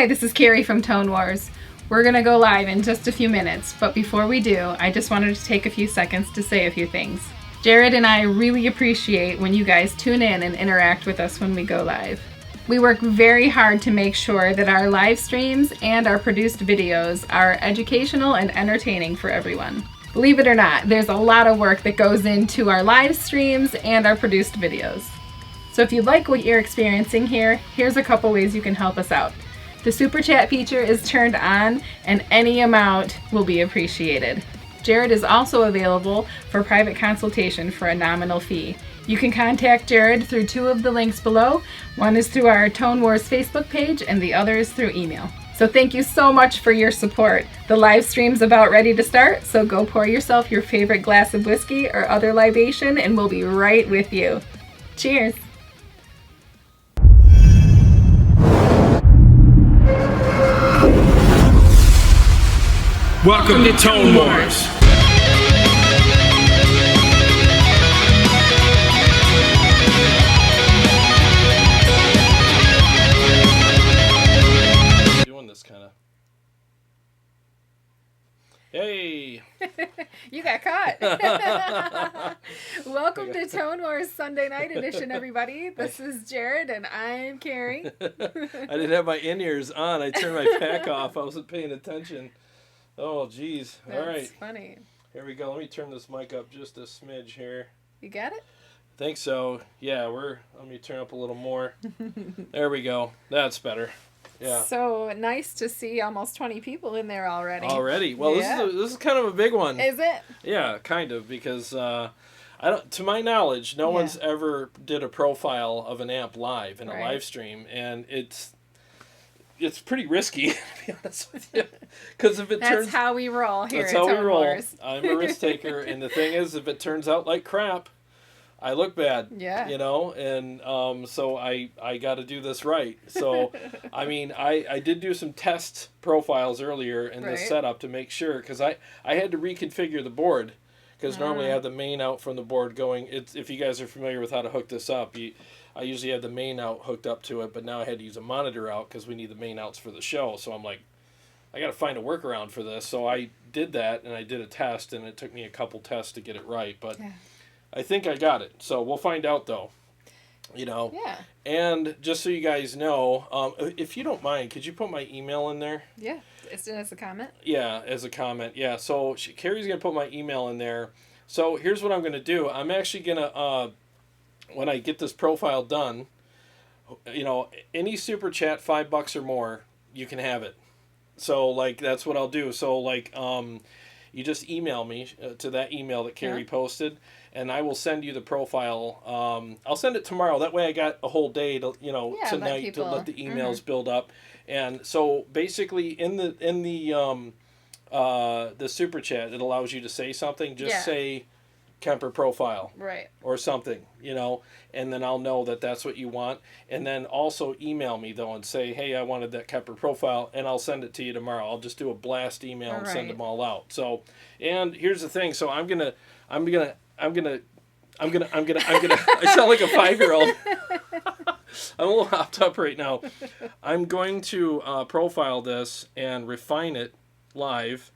Hi, this is Carrie from Tone Wars. We're going to go live in just a few minutes, but before we do, I just wanted to take a few seconds to say a few things. Jared and I really appreciate when you guys tune in and interact with us when we go live. We work very hard to make sure that our live streams and our produced videos are educational and entertaining for everyone. Believe it or not, there's a lot of work that goes into our live streams and our produced videos. So if you like what you're experiencing here, here's a couple ways you can help us out. The Super Chat feature is turned on and any amount will be appreciated. Jared is also available for private consultation for a nominal fee. You can contact Jared through two of the links below. One is through our Tone Wars Facebook page and the other is through email. So thank you so much for your support. The live stream's about ready to start, so go pour yourself your favorite glass of whiskey or other libation and we'll be right with you. Cheers! Welcome to Tone Wars. Doing this kind of. Hey. You got caught. Welcome to Tone Wars Sunday Night Edition, everybody. This is Jared and I'm Carrie. I didn't have my in-ears on. I turned my pack off. I wasn't paying attention. Oh, geez. All right. That's funny. Here we go. Let me turn this mic up just a smidge here. You got it? I think so. Yeah, let me turn up a little more. There we go. That's better. Yeah. So nice to see almost 20 people in there already. Already? Well, yeah. This is kind of a big one. Is it? Yeah, kind of, because to my knowledge, no one's ever did a profile of an amp live in a live stream, and it's pretty risky, to be honest with you. Because if it turns... That's how we roll here That's at how we Tone roll. Wars. I'm a risk taker, and the thing is, if it turns out like crap, I look bad. Yeah. You know, and so I got to do this right. So, I mean, I did do some test profiles earlier in this setup to make sure, because I had to reconfigure the board, because normally I have the main out from the board going. If you guys are familiar with how to hook this up, I usually have the main out hooked up to it, but now I had to use a monitor out because we need the main outs for the show. So I'm like, I got to find a workaround for this. So I did that, and I did a test, and it took me a couple tests to get it right. But I think I got it. So we'll find out, though. You know? Yeah. And just so you guys know, if you don't mind, could you put my email in there? Yeah. As a comment? Yeah, as a comment. Yeah, so Carrie's going to put my email in there. So here's what I'm going to do. I'm actually going to... when I get this profile done, you know, any super chat $5 or more, you can have it. So like that's what I'll do. So like you just email me to that email that Carrie posted, and I will send you the profile. I'll send it tomorrow. That way I got a whole day to tonight to let the emails build up. And so basically in the super chat, it allows you to say something. Just say Kemper profile, or something, you know, and then I'll know that that's what you want. And then also email me though and say, hey, I wanted that Kemper profile, and I'll send it to you tomorrow. I'll just do a blast email and send them all out. So, and here's the thing. So I'm gonna. I sound like a 5-year-old. I'm a little hopped up right now. I'm going to profile this and refine it live.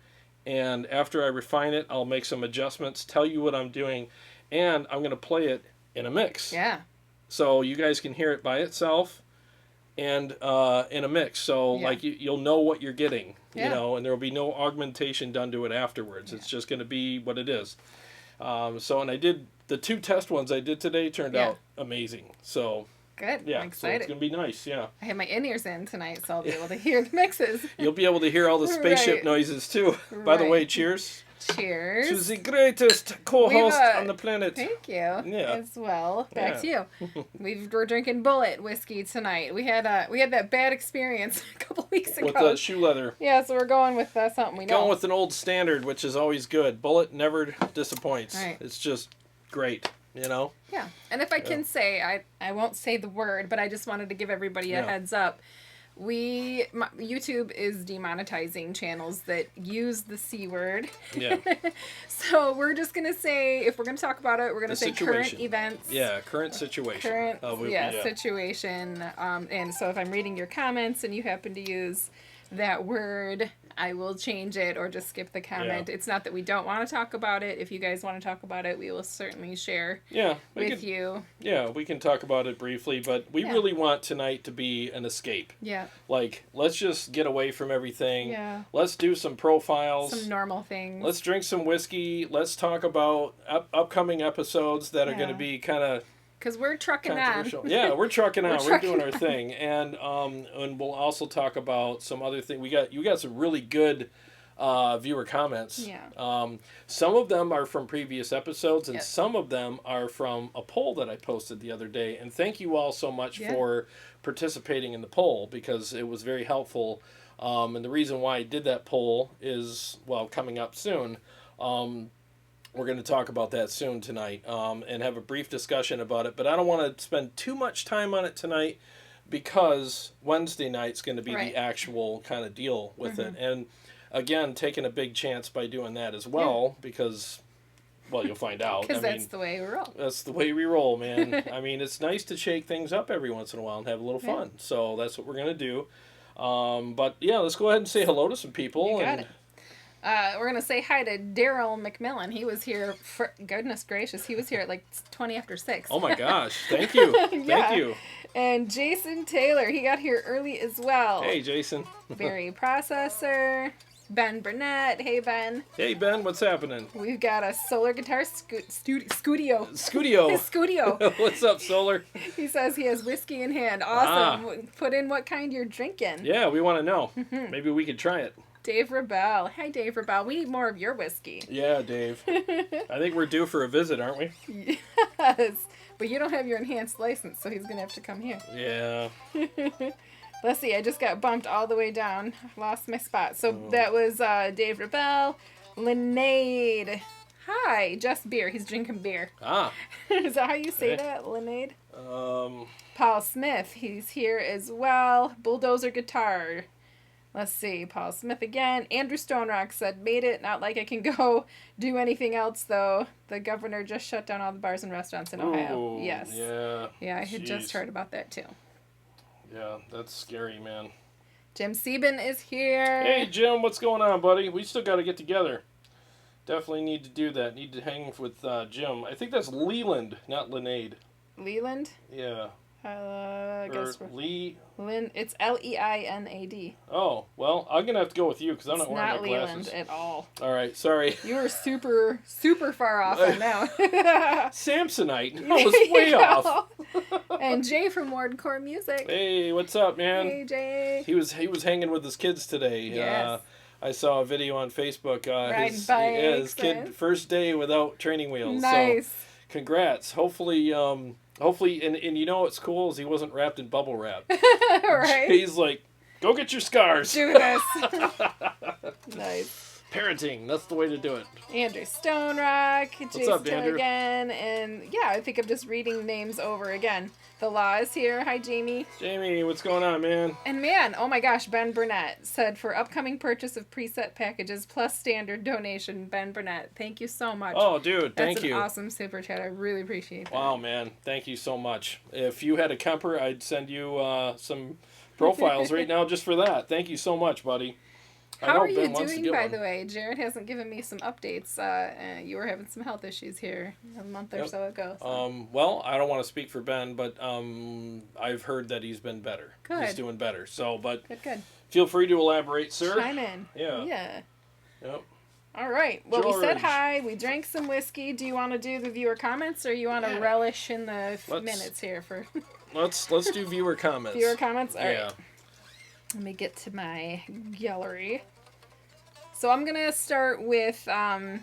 And after I refine it, I'll make some adjustments, tell you what I'm doing, and I'm going to play it in a mix. Yeah. So you guys can hear it by itself and in a mix. So like you'll know what you're getting, you know, and there will be no augmentation done to it afterwards. It's just going to be what it is. And I did the 2 test ones I did today turned out amazing. So good. Yeah, I'm excited. So it's going to be nice, yeah. I have my in-ears in tonight, so I'll be able to hear the mixes. You'll be able to hear all the spaceship noises, too. By the way, cheers. Cheers. To the greatest co-host on the planet. Thank you. As well. Back to you. We're drinking Bullet whiskey tonight. We had that bad experience a couple weeks ago. With the shoe leather. Yeah, so we're going with something we know. Going with an old standard, which is always good. Bullet never disappoints. Right. It's just great, you know? Yeah. And if I can say, I won't say the word, but I just wanted to give everybody a heads up. YouTube is demonetizing channels that use the C word. Yeah. So we're just going to say, if we're going to talk about it, we're going to say situation. Current events. Yeah, current situation. Situation. And so if I'm reading your comments and you happen to use that word, I will change it or just skip the comment. It's not that we don't want to talk about it. If you guys want to talk about it, we will certainly share with you. Yeah, we can talk about it briefly, but we really want tonight to be an escape. Yeah. Like, let's just get away from everything. Yeah. Let's do some profiles. Some normal things. Let's drink some whiskey. Let's talk about upcoming episodes that are going to be kind of... Because we're trucking on. Yeah, we're trucking on. We're doing our thing. And we'll also talk about some other thing. You got some really good viewer comments. Yeah. Some of them are from previous episodes, and some of them are from a poll that I posted the other day. And thank you all so much for participating in the poll, because it was very helpful. And the reason why I did that poll is, well, coming up soon. We're going to talk about that soon tonight and have a brief discussion about it. But I don't want to spend too much time on it tonight, because Wednesday night's going to be the actual kind of deal with it. And again, taking a big chance by doing that as well, because, well, you'll find out. Because that's the way we roll. That's the way we roll, man. I mean, it's nice to shake things up every once in a while and have a little fun. So that's what we're going to do. But yeah, let's go ahead and say hello to some people. You got it. We're going to say hi to Daryl McMillan. He was here, for goodness gracious, he was here at like 20 after 6. Oh my gosh, thank you. Thank you. And Jason Taylor, he got here early as well. Hey, Jason. Berry Processor. Ben Burnett. Hey, Ben. Hey, Ben, what's happening? We've got a Solar Guitar Studio. Studio. What's up, Solar? He says he has whiskey in hand. Awesome. Put in what kind you're drinking. Yeah, we want to know. Maybe we could try it. Dave Rebel. Hi, Dave Rebel. We need more of your whiskey. Yeah, Dave. I think we're due for a visit, aren't we? Yes. But you don't have your enhanced license, so he's going to have to come here. Yeah. Let's see. I just got bumped all the way down. Lost my spot. So that was Dave Rebel. Linnaid. Hi. Just beer. He's drinking beer. Ah. Is that how you say that, Linnaid? Paul Smith. He's here as well. Bulldozer Guitar. Let's see, Paul Smith again. Andrew Stonerock said, made it, not like I can go do anything else, though. The governor just shut down all the bars and restaurants in Ohio. Yes. Yeah. Yeah, I had just heard about that, too. Yeah, that's scary, man. Jim Sieben is here. Hey, Jim, what's going on, buddy? We still got to get together. Definitely need to do that. Need to hang with Jim. I think that's Leland, not Linnaid. Leland? Yeah. I guess it's Leinad. Oh, well, I'm going to have to go with you because I'm not wearing my glasses. It's not Leland at all. All right, sorry. You were super, super far off on that. Samsonite. I was way off. And Jay from Wardcore Music. Hey, what's up, man? Hey, Jay. He was hanging with his kids today. Yes. I saw a video on Facebook. Riding bikes. His kid, first day without training wheels. Nice. So, congrats. Hopefully, and you know what's cool is he wasn't wrapped in bubble wrap. Right. He's like, go get your scars. Do this. Nice. Parenting, that's the way to do it. Andrew Stonerock, What's up, Andrew? again, and yeah, I think I'm just reading names over again. The Law is here. Hi, Jamie. Jamie, what's going on, man? And man, oh my gosh, Ben Burnett said for upcoming purchase of preset packages plus standard donation, Ben Burnett. Thank you so much. Oh, dude, thank you. That's an awesome super chat. I really appreciate that. Wow, man. Thank you so much. If you had a Kemper, I'd send you some profiles right now just for that. Thank you so much, buddy. How are you doing, by the way? Jared hasn't given me some updates. You were having some health issues here a month or so ago. So. Well, I don't want to speak for Ben, but I've heard that he's been better. Good. He's doing better. So, but good. Feel free to elaborate, sir. Chime in. Yeah. Yep. All right. Well, we said hi. We drank some whiskey. Do you want to do the viewer comments, or you want to relish in the minutes here for? Let's do viewer comments. Viewer comments. All right. Let me get to my gallery. So I'm going to start with the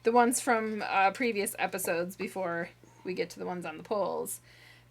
ones from previous episodes before we get to the ones on the polls.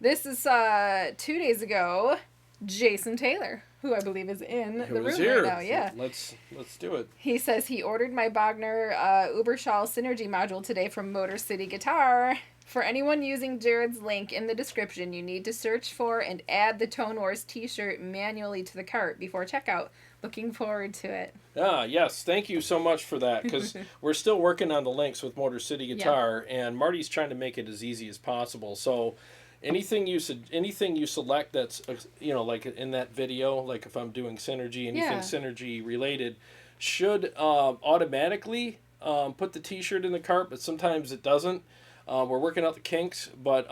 This is 2 days ago, Jason Taylor, who I believe is in the room here. right now. Yeah. Let's do it. He says he ordered my Bogner Uberschall Synergy module today from Motor City Guitar. For anyone using Jared's link in the description, you need to search for and add the Tone Wars t-shirt manually to the cart before checkout. Looking forward to it. Yes. Thank you so much for that, because we're still working on the links with Motor City Guitar, and Marty's trying to make it as easy as possible. So anything you select that's, like in that video, like if I'm doing Synergy, anything Synergy related, should automatically put the t-shirt in the cart, but sometimes it doesn't. We're working out the kinks, but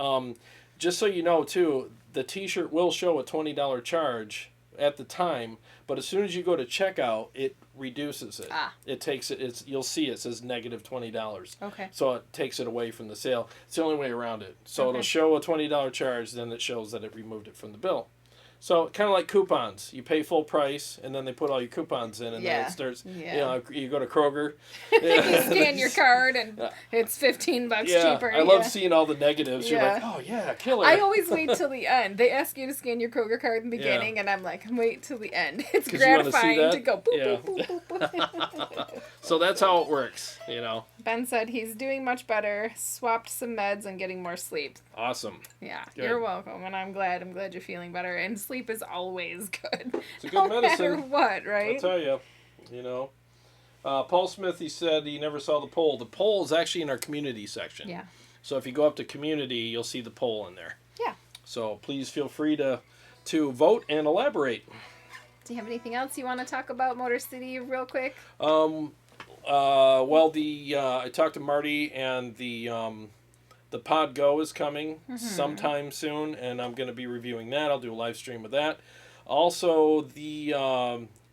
just so you know, too, the t-shirt will show a $20 charge at the time, but as soon as you go to checkout, it reduces it. It takes it. You'll see it says negative $20. Okay. So it takes it away from the sale. It's the only way around it. So it'll show a $20 charge, then it shows that it removed it from the bill. So kind of like coupons. You pay full price, and then they put all your coupons in, and then it starts, you go to Kroger. You scan your card, and it's $15 cheaper. I love seeing all the negatives. You're like, oh, yeah, killer. I always wait till the end. They ask you to scan your Kroger card in the beginning, and I'm like, wait till the end. It's gratifying to go boop, boop, boop, boop. So that's how it works, Ben said he's doing much better, swapped some meds, and getting more sleep. Awesome. Yeah, good. You're welcome, and I'm glad you're feeling better. And sleep is always good. It's a good medicine. No matter what, right? I'll tell you, Paul Smith, he said he never saw the poll. The poll is actually in our community section. Yeah. So if you go up to community, you'll see the poll in there. Yeah. So please feel free to vote and elaborate. Do you have anything else you want to talk about Motor City real quick? I talked to Marty, and the Pod Go is coming sometime soon, and I'm going to be reviewing that. I'll do a live stream of that. Also, the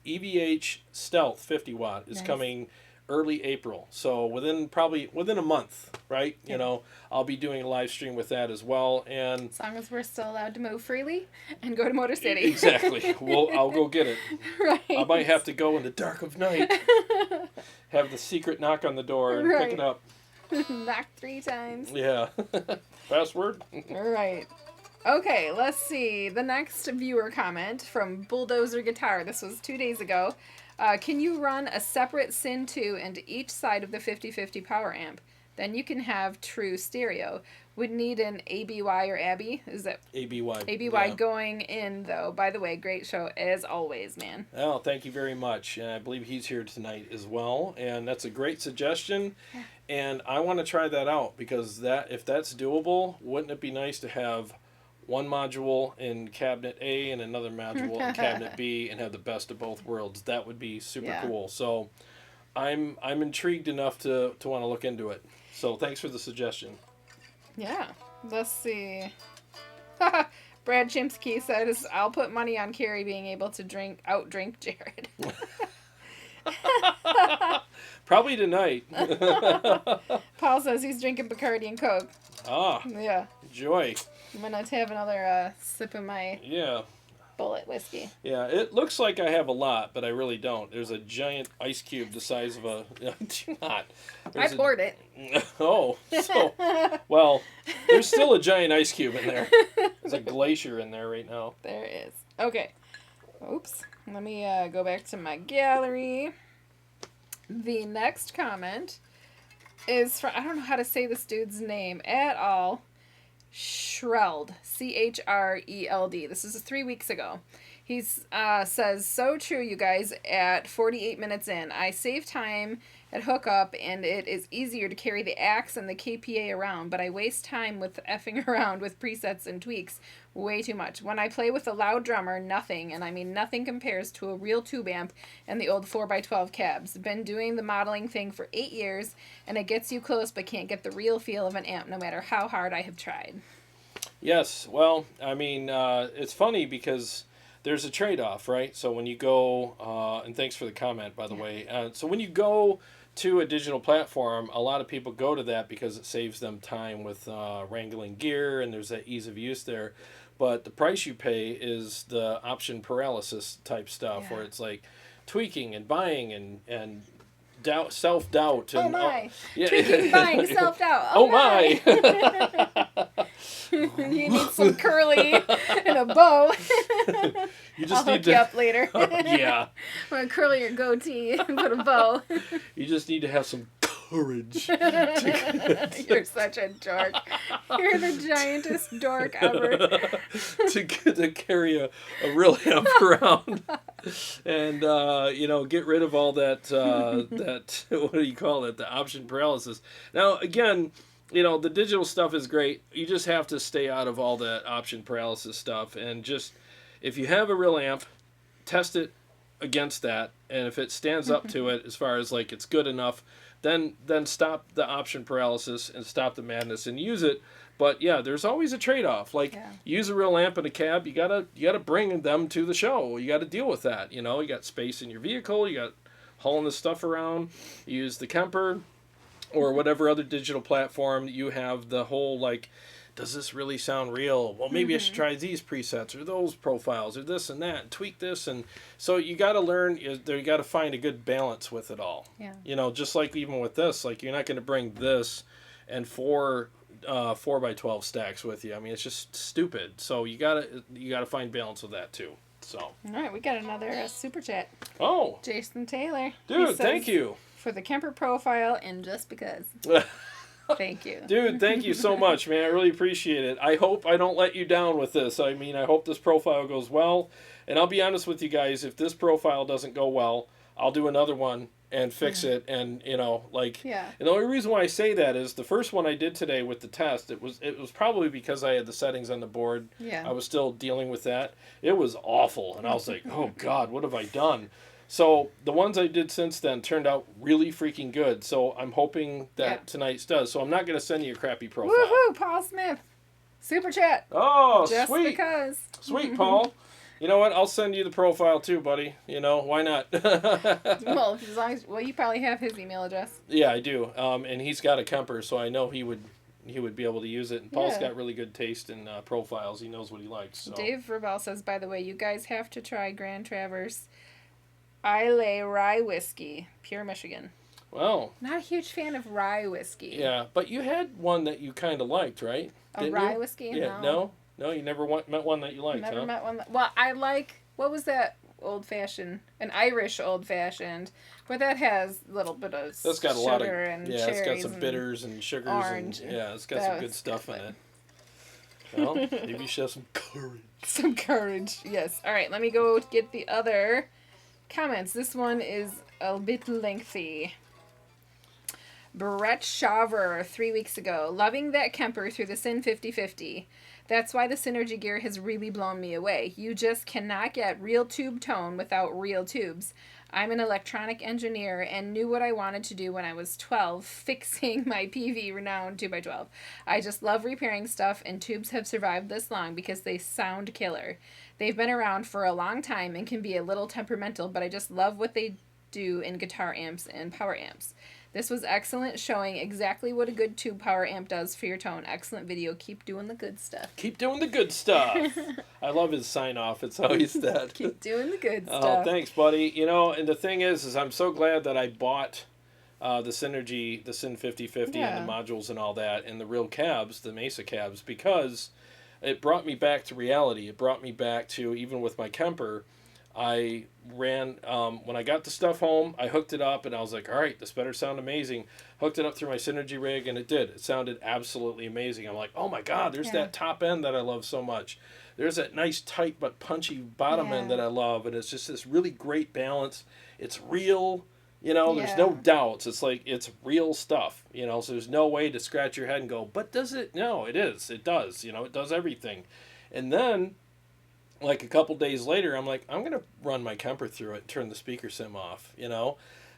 EVH Stealth 50 watt is coming early April, so within a month, right? Yeah. I'll be doing a live stream with that as well, and as long as we're still allowed to move freely and go to Motor City. Exactly. I'll go get it. Right. I might have to go in the dark of night, have the secret knock on the door and pick it up. Knock 3 times. Yeah. Password. Right. Okay, let's see. The next viewer comment from Bulldozer Guitar. This was 2 days ago. Can you run a separate Syn 2 into each side of the 50/50 power amp? Then you can have true stereo. Would need an ABY or ABBY? Is it ABY? ABY going in, though. By the way, great show as always, man. Oh, thank you very much. And I believe he's here tonight as well. And that's a great suggestion. And I want to try that out, because if that's doable, wouldn't it be nice to have one module in cabinet A and another module in cabinet B and have the best of both worlds? That would be super cool. So I'm intrigued enough to want to look into it. So thanks for the suggestion. Yeah. Let's see. Brad Chimsky says, I'll put money on Carrie being able to outdrink Jared. Probably tonight. Paul says he's drinking Bacardi and Coke. Ah. Yeah. Joy. I'm going to have another sip of my bullet whiskey. Yeah, it looks like I have a lot, but I really don't. There's a giant ice cube the size of a... Do not. I poured it. Oh, so... Well, there's still a giant ice cube in there. There's a glacier in there right now. There is. Okay. Oops. Let me go back to my gallery. The next comment is from... I don't know how to say this dude's name at all. Shreld, Chreld. This is 3 weeks ago. He says, so true, you guys. At 48 minutes in, I save time at hookup, and it is easier to carry the axe and the KPA around, but I waste time with effing around with presets and tweaks way too much. When I play with a loud drummer, nothing, and I mean nothing, compares to a real tube amp and the old 4x12 cabs. Been doing the modeling thing for 8 years, and it gets you close but can't get the real feel of an amp no matter how hard I have tried. Yes, well, I mean, it's funny because there's a trade-off, right? So when you go, and thanks for the comment, by the way. So when you go to a digital platform, a lot of people go to that because it saves them time with wrangling gear, and there's that ease of use there. But the price you pay is the option paralysis type stuff, where it's like tweaking and buying and self-doubt. Oh and, my! Tweaking, buying, self-doubt. Oh my! You need some curly and a bow. I'll hook you up later. Yeah. I'm going to curl your goatee and put a bow. You just need to have some courage. You're such a dork. You're the giantest dork ever. to carry a real amp around and, get rid of all that, what do you call it, the option paralysis. Now, again, the digital stuff is great. You just have to stay out of all that option paralysis stuff. And just, if you have a real amp, test it against that. And if it stands up to it, as far as like it's good enough, then stop the option paralysis and stop the madness and use it. But yeah, there's always a trade-off. Like, use a real amp in a cab, you gotta bring them to the show. You gotta deal with that. You got space in your vehicle, you got hauling this stuff around. You use the Kemper or whatever other digital platform you have, the whole like, does this really sound real? Well, maybe I should try these presets or those profiles or this and that, and tweak this. And so you got to learn, you got to find a good balance with it all. Yeah. Just like even with this, like you're not going to bring this and 4x12 stacks with you. I mean, it's just stupid. So you gotta find balance with that too. So. All right, we got another super chat. Oh. Jason Taylor. Dude, thank you. For the Kemper profile and just because. Thank you. Dude, thank you so much, man. I really appreciate it. I hope I don't let you down with this. I mean, I hope this profile goes well. And I'll be honest with you guys, if this profile doesn't go well, I'll do another one and fix it. And, And the only reason why I say that is the first one I did today with the test, it was probably because I had the settings on the board. Yeah. I was still dealing with that. It was awful. And I was like, oh, God, what have I done? So the ones I did since then turned out really freaking good. So I'm hoping that tonight's does. So I'm not going to send you a crappy profile. Woohoo, Paul Smith. Super chat. Oh, just sweet. Because. Sweet, Paul. You know what? I'll send you the profile too, buddy. Why not? Well, as long as you probably have his email address. Yeah, I do. And he's got a Kemper, so I know he would be able to use it. And Paul's got really good taste in profiles. He knows what he likes. So. Dave Verbal says, by the way, you guys have to try Grand Traverse Islay Rye Whiskey, Pure Michigan. Well. Not a huge fan of rye whiskey. Yeah, but you had one that you kind of liked, right? A rye whiskey? Yeah, no, you never met one that you liked, Never met one. Well, I like, what was that old-fashioned? An Irish old-fashioned, but that has a little bit of that's got a sugar lot of, and yeah, cherries. It's got some bitters and sugars. Orange. And, yeah, it's got some good stuff in it. Well, maybe you should have some courage. Some courage, yes. All right, let me go get the other comments. This one is a bit lengthy. Brett Shaver, 3 weeks ago. Loving that Kemper through the Syn 5050. That's why the Synergy gear has really blown me away. You just cannot get real tube tone without real tubes. I'm an electronic engineer and knew what I wanted to do when I was 12, fixing my PV Renown 2x12. I just love repairing stuff, and tubes have survived this long because they sound killer. They've been around for a long time and can be a little temperamental, but I just love what they do in guitar amps and power amps. This was excellent, showing exactly what a good tube power amp does for your tone. Excellent video. Keep doing the good stuff. Keep doing the good stuff. I love his sign off. It's always that. Keep doing the good stuff. Oh, thanks, buddy. And the thing is I'm so glad that I bought the Synergy, the Syn 5050 and the modules and all that, and the real cabs, the Mesa cabs, because it brought me back to reality. It brought me back to, even with my Kemper, I ran, when I got the stuff home, I hooked it up and I was like, all right, this better sound amazing. Hooked it up through my Synergy rig and it did. It sounded absolutely amazing. I'm like, oh my God, there's that top end that I love so much. There's that nice tight but punchy bottom end that I love. And it's just this really great balance. It's real, there's no doubts. It's like, it's real stuff, so there's no way to scratch your head and go, but does it? No, it is. It does, it does everything. And then, like a couple days later, I'm like, I'm going to run my Kemper through it and turn the speaker sim off,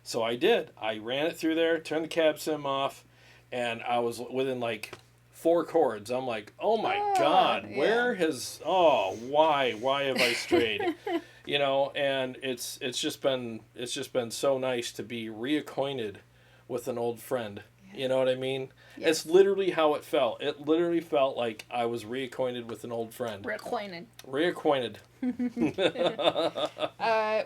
So I did. I ran it through there, turned the cab sim off, and I was within like 4 chords. I'm like, oh my God, why have I strayed? And it's just been so nice to be reacquainted with an old friend. You know what I mean? Yes. It's literally how it felt. It literally felt like I was reacquainted with an old friend. Reacquainted.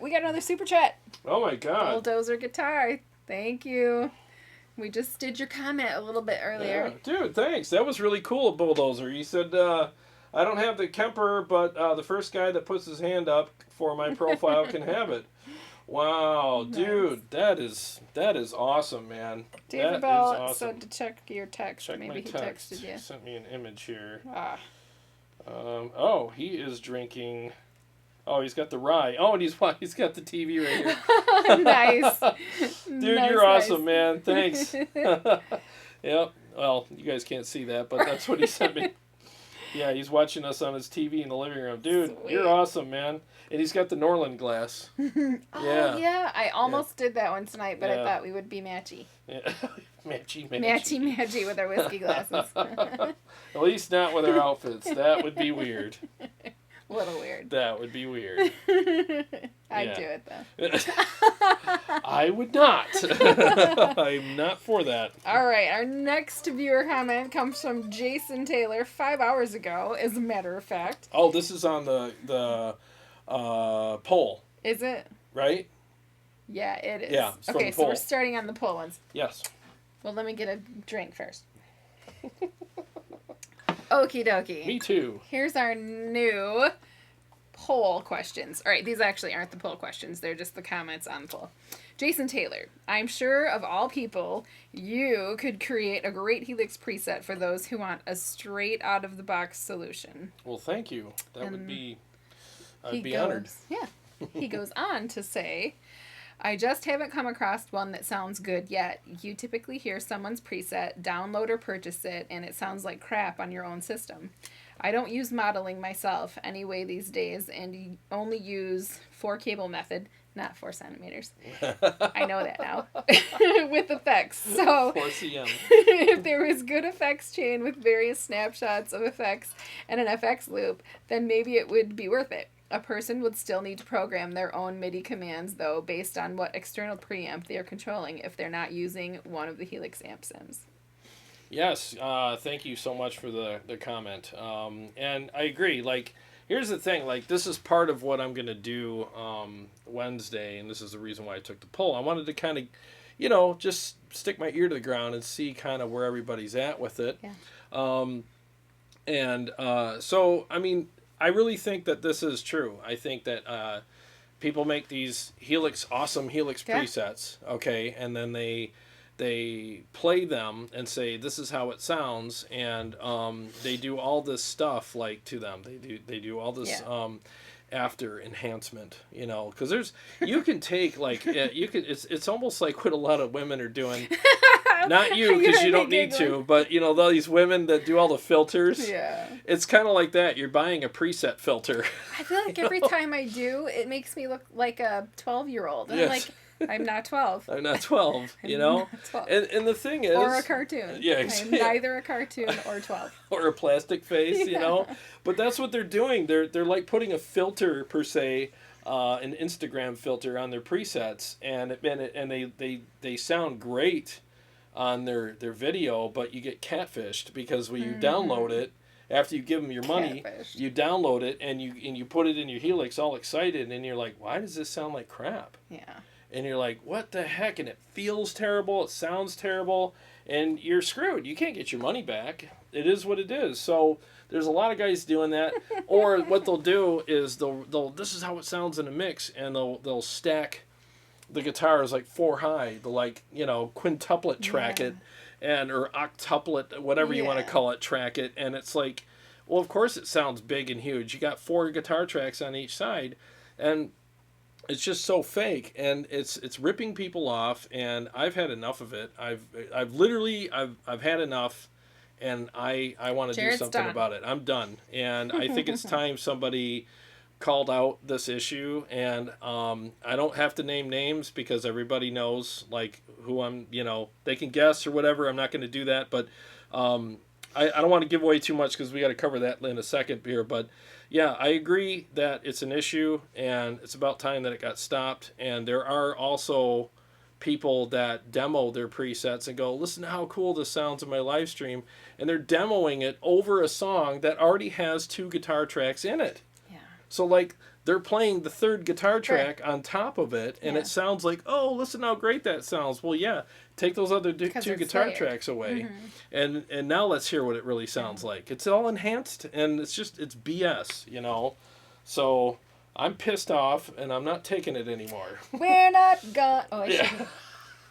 We got another super chat. Oh my God. Bulldozer Guitar. Thank you. We just did your comment a little bit earlier. Yeah. Dude, thanks. That was really cool at Bulldozer. You said, I don't have the Kemper, but the first guy that puts his hand up for my profile can have it. Wow, nice. Dude, that is awesome, man. Dave Bell said to check your text. Check Maybe he text. texted you. He sent me an image here. Ah. Oh, he is drinking. Oh, he's got the rye. Oh, and he's got the TV right here. Nice. Dude, nice, you're awesome, man. Thanks. Yep. Well, you guys can't see that, but that's what he sent me. Yeah, he's watching us on his TV in the living room. Dude, sweet. You're awesome, man. And he's got the Norland glass. Yeah. I almost did that one tonight, but I thought we would be matchy. Yeah. Matchy with our whiskey glasses. At least not with our outfits. That would be weird. A little weird. That would be weird. I'd do it, though. I would not. I'm not for that. All right. Our next viewer comment comes from Jason Taylor 5 hours ago, as a matter of fact. Oh, this is on the poll. Is it? Right? Yeah, it is. Yeah, okay, so we're starting on the poll ones. Yes. Well, let me get a drink first. Okie dokie. Me too. Here's our new poll questions. All right, these actually aren't the poll questions. They're just the comments on the poll. Jason Taylor, I'm sure of all people, you could create a great Helix preset for those who want a straight out-of-the-box solution. Well, thank you. That would be... I'd be honored. Yeah. He goes on to say... I just haven't come across one that sounds good yet. You typically hear someone's preset, download or purchase it, and it sounds like crap on your own system. I don't use modeling myself anyway these days, and only use 4-cable method, not 4 centimeters. I know that now. With effects. So 4 cm. If there was good effects chain with various snapshots of effects and an FX loop, then maybe it would be worth it. A person would still need to program their own MIDI commands, though, based on what external preamp they are controlling if they're not using one of the Helix amp sims. Yes, thank you so much for the comment. And I agree. Like, here's the thing. Like, this is part of what I'm going to do Wednesday, and this is the reason why I took the poll. I wanted to kind of, just stick my ear to the ground and see kind of where everybody's at with it. Yeah. So, I mean... I really think that this is true. I think that people make these awesome Helix presets, okay, and then they play them and say this is how it sounds, and they do all this stuff like to them. They do all this after enhancement, because you can take like it's almost like what a lot of women are doing. Not you, because you don't need to, but these women that do all the filters. Yeah. It's kind of like that. You're buying a preset filter. I feel like every time I do, it makes me look like a 12-year-old. And yes. I'm not 12. I'm not 12, Not 12. And the thing is... Or a cartoon. Yeah, exactly. I'm neither a cartoon or 12. Or a plastic face, But that's what they're doing. They're like putting a filter, per se, an Instagram filter on their presets, and they sound great on their video, but you get catfished because when you download it, after you give them your money, you download it and you put it in your Helix all excited, and you're like, why does this sound like crap? Yeah. And you're like, what the heck? And it feels terrible, it sounds terrible, and you're screwed. You can't get your money back. It is what it is. So there's a lot of guys doing that. Or what they'll do is they'll this is how it sounds in a mix, and they'll stack the guitars like 4 high, the quintuplet track it, or octuplet, whatever you want to call it, track it, and it's like, well, of course it sounds big and huge. You got 4 guitar tracks on each side, and it's just so fake, and it's ripping people off, and I've had enough of it. I've literally had enough, and I want to do something about it. I'm done, and I think it's time somebody called out this issue, and I don't have to name names because everybody knows like who I'm, they can guess or whatever. I'm not going to do that, but I don't want to give away too much because we got to cover that in a second here. But yeah, I agree that it's an issue, and it's about time that it got stopped. And there are also people that demo their presets and go, listen to how cool this sounds in my live stream, and they're demoing it over a song that already has 2 guitar tracks in it. So, like, they're playing the 3rd guitar track on top of it, and it sounds like, oh, listen how great that sounds. Well, yeah, take those other 2 guitar tracks away, and now let's hear what it really sounds like. It's all enhanced, and it's BS, So, I'm pissed off, and I'm not taking it anymore. We're not gonna... Oh, I shouldn't.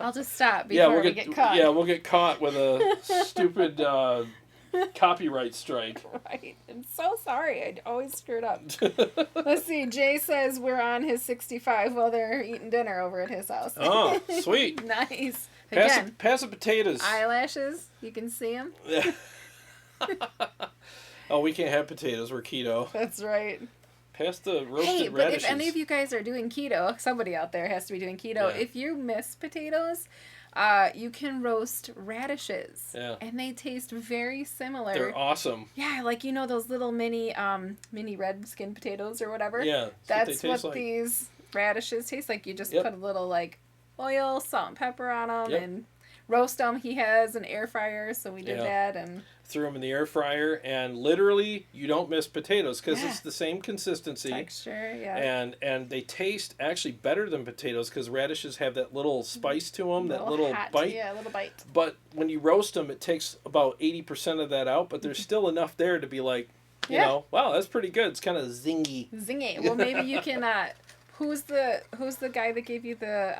I'll just stop before we get caught. Yeah, we'll get caught with a stupid copyright strike. Right. I'm so sorry. I always screwed up. Let's see. Jay says we're on his 65 while they're eating dinner over at his house. Oh, sweet. Nice. Pass the potatoes. Eyelashes. You can see them. Oh, we can't have potatoes. We're keto. That's right. Pass the roasted radishes. But radishes. if any of you guys are doing keto, somebody out there has to be doing keto. Yeah. If you miss potatoes, you can roast radishes. Yeah. And they taste very similar. They're awesome. Yeah, like those little mini red skin potatoes or whatever. Yeah. That's what these radishes taste like. You just put a little oil, salt, and pepper on them and roast them. He has an air fryer, so we did that and threw them in the air fryer, and literally you don't miss potatoes because it's the same consistency, texture, and they taste actually better than potatoes because radishes have that little spice to them, that little bite. Yeah, a little bite. But when you roast them, it takes about 80% of that out, but there's still enough there to be like, you know, wow, that's pretty good. It's kind of zingy. Well, maybe you can. Who's the guy that gave you the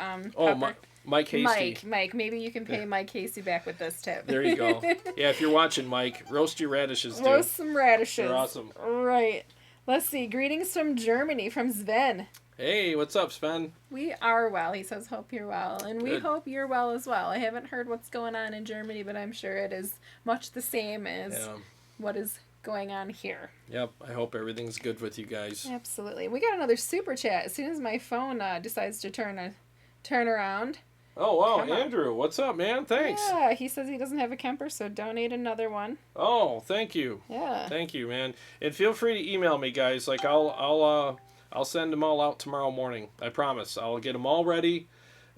Mike Hasty. Mike. Maybe you can pay Mike Hasty back with this tip. There you go. Yeah, if you're watching, Mike, roast your radishes, dude. Roast some radishes. They're awesome. Right. Let's see. Greetings from Germany, from Sven. Hey, what's up, Sven? We are well. He says, hope you're well. And we hope you're well as well. I haven't heard what's going on in Germany, but I'm sure it is much the same as what is going on here. Yep. I hope everything's good with you guys. Absolutely. We got another super chat. As soon as my phone decides to turn around. Oh, wow. Andrew, what's up, man? Thanks. Yeah, he says he doesn't have a Kemper, so donate another one. Oh, thank you. Yeah. Thank you, man. And feel free to email me, guys. Like, I'll send them all out tomorrow morning. I promise. I'll get them all ready.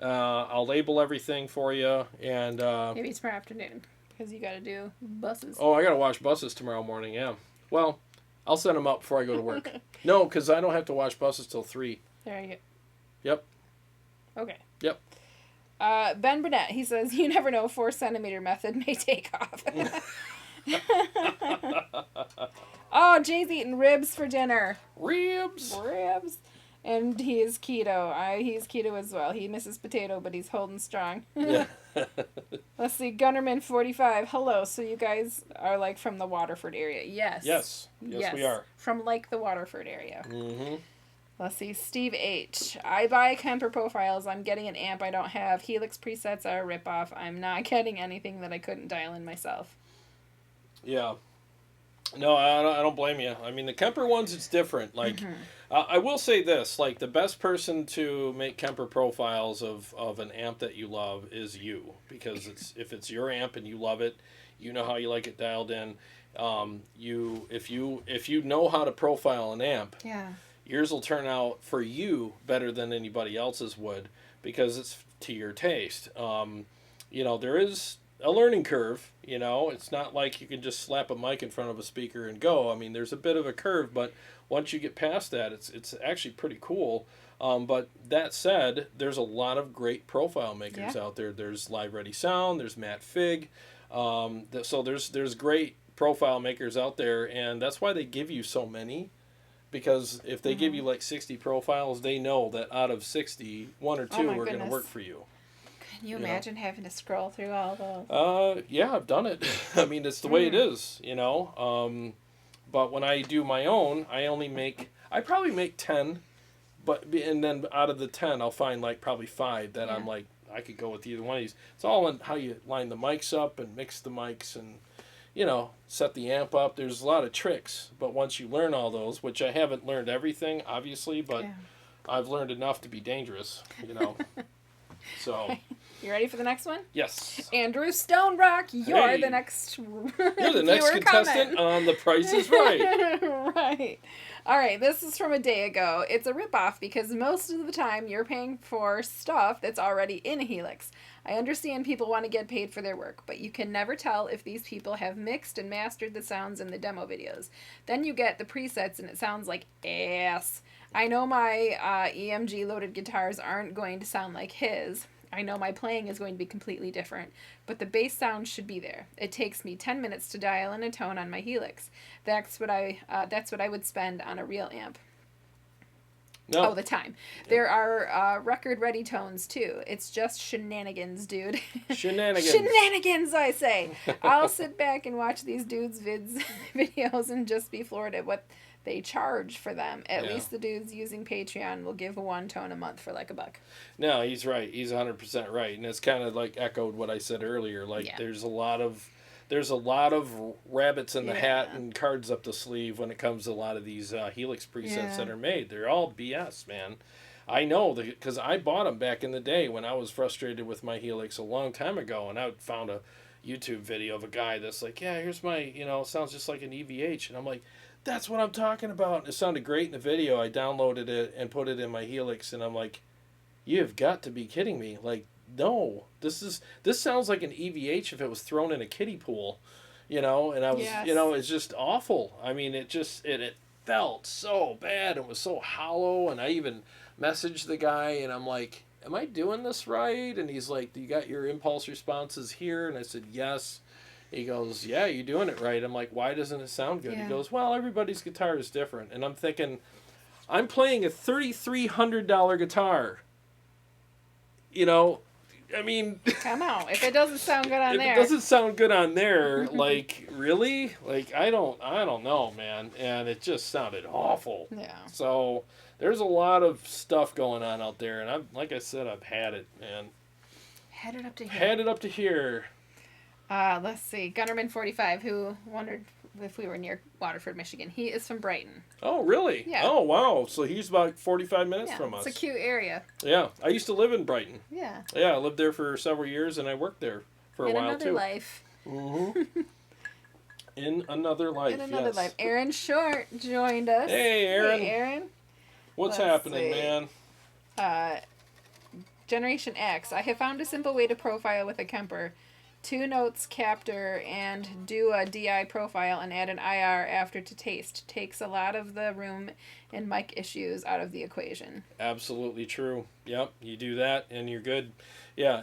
I'll label everything for you. And maybe tomorrow afternoon, because you got to do buses. Oh, I got to wash buses tomorrow morning, yeah. Well, I'll send them up before I go to work. No, because I don't have to wash buses till 3. There you go. Yep. Okay. Yep. Ben Burnett, he says, you never know, 4 centimeter method may take off. Oh, Jay's eating ribs for dinner. Ribs. And he is keto. He's keto as well. He misses potato, but he's holding strong. Yeah. Let's see, Gunnerman 45. Hello. So you guys are from the Waterford area? Yes. Yes, we are. From the Waterford area. Mm-hmm. Let's see, Steve H. I buy Kemper profiles. I'm getting an amp I don't have. Helix presets are a ripoff. I'm not getting anything that I couldn't dial in myself. Yeah. No, I don't blame you. I mean, the Kemper ones, it's different. I will say this, the best person to make Kemper profiles of an amp that you love is you. Because if it's your amp and you love it, you know how you like it dialed in. If you know how to profile an amp, yours will turn out for you better than anybody else's would because it's to your taste. There is a learning curve, it's not like you can just slap a mic in front of a speaker and go. I mean, there's a bit of a curve, but once you get past that, it's actually pretty cool. But that said, there's a lot of great profile makers out there. There's Live Ready Sound, there's Matt Fig. So there's great profile makers out there, and that's why they give you so many. Because if they give you 60 profiles, they know that out of 60, 1 or 2 are going to work for you. Can you imagine having to scroll through all those? Yeah, I've done it. I mean, it's the way it is, But when I do my own, I probably make 10, and then out of the 10, I'll find probably 5 that I'm I could go with either one of these. It's all in how you line the mics up and mix the mics and set the amp up. There's a lot of tricks, but once you learn all those, which I haven't learned everything, obviously, but I've learned enough to be dangerous, So. You ready for the next one? Yes. Andrew Stonerock, you're the next You're the next contestant on The Price is Right. Right. All right, this is from a day ago. It's a ripoff because most of the time you're paying for stuff that's already in a Helix. I understand people want to get paid for their work, but you can never tell if these people have mixed and mastered the sounds in the demo videos. Then you get the presets and it sounds like ass. I know my EMG loaded guitars aren't going to sound like his. I know my playing is going to be completely different, but the bass sound should be there. It takes me 10 minutes to dial in a tone on my Helix. That's what I would spend on a real amp. No. Oh, the time. There are record-ready tones, too. It's just shenanigans, dude. Shenanigans. Shenanigans, I say. I'll sit back and watch these dudes' videos and just be floored at what they charge for them. At least the dudes using Patreon will give one tone a month for like $1. No, he's right. He's 100% right. And it's kind of like echoed what I said earlier. Like, there's a lot of rabbits in the hat and cards up the sleeve when it comes to a lot of these Helix presets that are made. They're all BS, man. I know, because I bought them back in the day when I was frustrated with my Helix a long time ago, and I found a YouTube video of a guy that's like, yeah, here's my, it sounds just like an EVH. And I'm like, that's what I'm talking about. And it sounded great in the video. I downloaded it and put it in my Helix, and I'm like, you've got to be kidding me. Like, no, this sounds like an EVH if it was thrown in a kiddie pool, and I was, it's just awful. I mean, it felt so bad. It was so hollow, and I even messaged the guy, and I'm like, am I doing this right? And he's like, you got your impulse responses here? And I said, yes. He goes, yeah, you're doing it right. I'm like, why doesn't it sound good? He goes, well, everybody's guitar is different. And I'm thinking, I'm playing a $3,300 guitar. I mean, come on. If it doesn't sound good on there. If it doesn't sound good on there, like, really? Like, I don't know, man. And it just sounded awful. Yeah. So there's a lot of stuff going on out there, and like I said, I've had it, man. Had it up to here. Had it up to here. Let's see. Gunnerman 45, who wondered if we were near Waterford, Michigan. He is from Brighton. Oh, really? Yeah. Oh, wow. So he's about 45 minutes from us. It's a cute area. Yeah. I used to live in Brighton. Yeah. Yeah, I lived there for several years, and I worked there for a while, too. In another life. Mm-hmm. In another life, In another life. Aaron Short joined us. Hey, Aaron. Hey, Aaron. What's happening, man? Generation X. I have found a simple way to profile with a Kemper. 2 notes captor and do a DI profile and add an IR after to taste. Takes a lot of the room and mic issues out of the equation. Absolutely true. Yep, you do that and you're good. Yeah,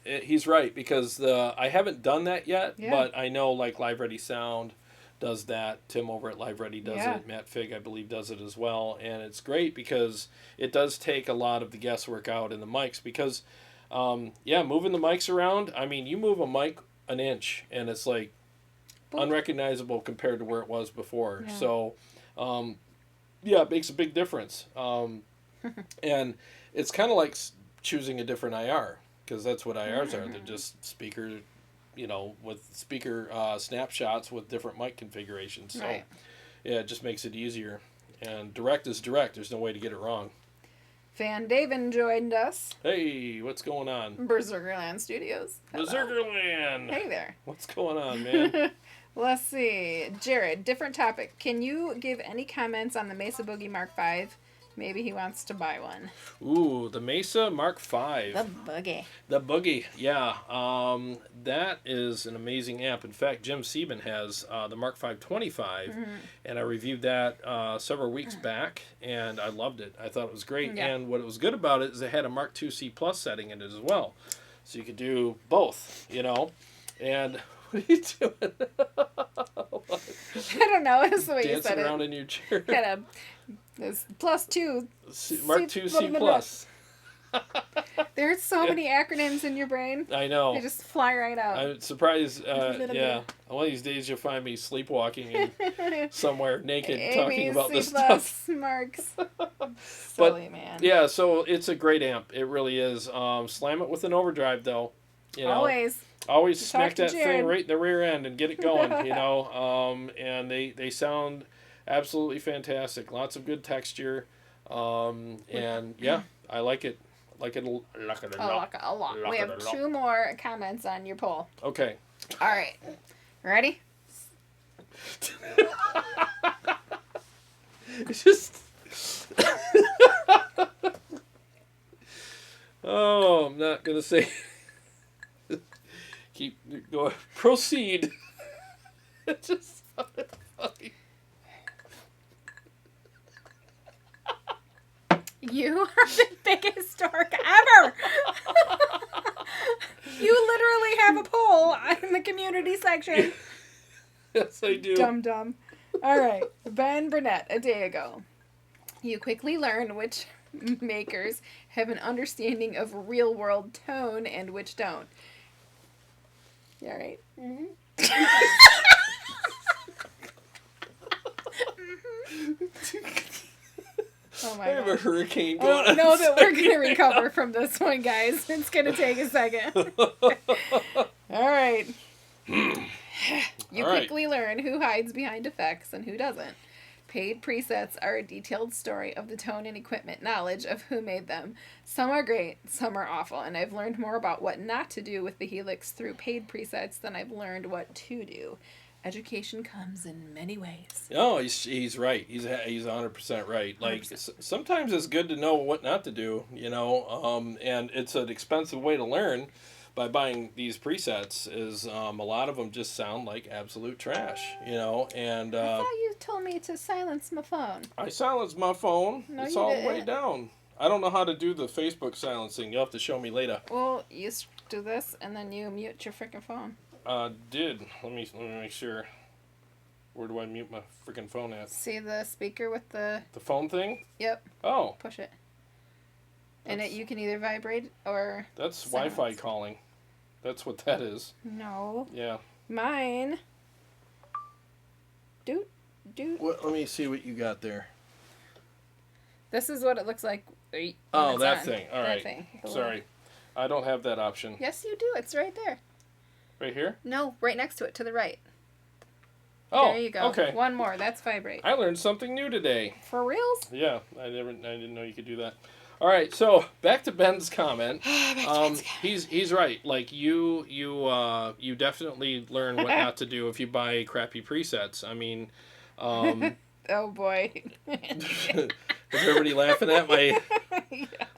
he's right, because I haven't done that yet, but I know like Live Ready Sound does that. Tim over at Live Ready does it. Matt Fig, I believe, does it as well. And it's great because it does take a lot of the guesswork out in the mics, because moving the mics around, I mean, you move a mic an inch and it's like unrecognizable compared to where it was before. Yeah. So, it makes a big difference. And it's kind of like choosing a different IR, because that's what IRs are. They're just speaker, with speaker snapshots with different mic configurations. So, it just makes it easier. And direct is direct. There's no way to get it wrong. Van Daven joined us. Hey, what's going on? Berserkerland Studios. Hello. Berserkerland. Hey there. What's going on, man? Let's see. Jared, different topic. Can you give any comments on the Mesa Boogie Mark V? Maybe he wants to buy one. Ooh, the Mesa Mark V. The Boogie. The Boogie, yeah. That is an amazing amp. In fact, Jim Sieben has the Mark V 25, and I reviewed that several weeks back, and I loved it. I thought it was great. Yeah. And what was good about it is it had a Mark II C Plus setting in it as well. So you could do both, And what are you doing? I don't know. That's the way you said it. Dancing around in your chair. This +2. Mark II C Plus. There's so many acronyms in your brain. I know. They just fly right out. I'm surprised. One of these days you'll find me sleepwalking and somewhere naked talking about this stuff. Marks. Silly, man. Yeah, so it's a great amp. It really is. Slam it with an overdrive, though. Always smack that thing right in the rear end and get it going. And they sound absolutely fantastic. Lots of good texture. And yeah, I like it. I like it a lot. We have 2 more comments on your poll. Okay. All right. Ready? It's just... Oh, I'm not going to say... Keep going. Proceed. It just sounded funny. You are the biggest dork ever. You literally have a poll in the community section. Yes, I do. Dumb. All right. Ben Burnett, a day ago. You quickly learn which makers have an understanding of real-world tone and which don't. You all right? Mm-hmm. Oh my I have God. a hurricane going on. I don't know that we're going to recover from this one, guys. It's going to take a second. All right. You quickly learn who hides behind effects and who doesn't. Paid presets are a detailed story of the tone and equipment knowledge of who made them. Some are great, some are awful, and I've learned more about what not to do with the Helix through paid presets than I've learned what to do. Education comes in many ways. No, he's right. He's 100% right. Like 100%. Sometimes it's good to know what not to do, you know, and it's an expensive way to learn by buying these presets is a lot of them just sound like absolute trash, you know, and... I thought you told me to silence my phone. I silenced my phone. No, it's all the way down. I don't know how to do the Facebook silencing. You'll have to show me later. Well, you do this, and then you mute your freaking phone. Did. Let me make sure. Where do I mute my freaking phone at? See the speaker with the... The phone thing? Yep. Oh. Push it. And you can either vibrate or... That's silence. Wi-Fi calling. That's what that is. No. Yeah. Mine. Doot. Well, let me see what you got there. This is what it looks like. Oh, that thing. All right. Thing. Sorry. I don't have that option. Yes, you do. It's right there. Right here? No, right next to it, to the right. Oh, there you go. Okay. One more. That's vibrate. I learned something new today. For reals? Yeah, I didn't know you could do that. All right, so back to Ben's comment. He's right. Like you definitely learn what not to do if you buy crappy presets. I mean, oh boy. Is everybody laughing at my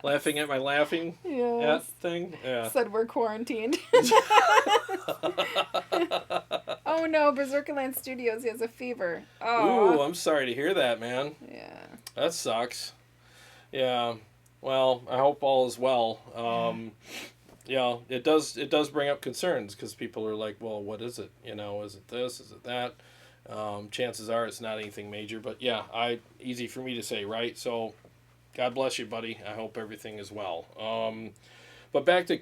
laughing at my laughing at thing? Yeah. Said we're quarantined. Oh no, Berserkerland Studios has a fever. Oh. Ooh, I'm sorry to hear that, man. Yeah. That sucks. Yeah. Well, I hope all is well. Yeah, it does bring up concerns because people are like, well, what is it? You know, is it this? Is it that? Chances are it's not anything major, but yeah, easy for me to say, right? So, God bless you, buddy. I hope everything is well. But back to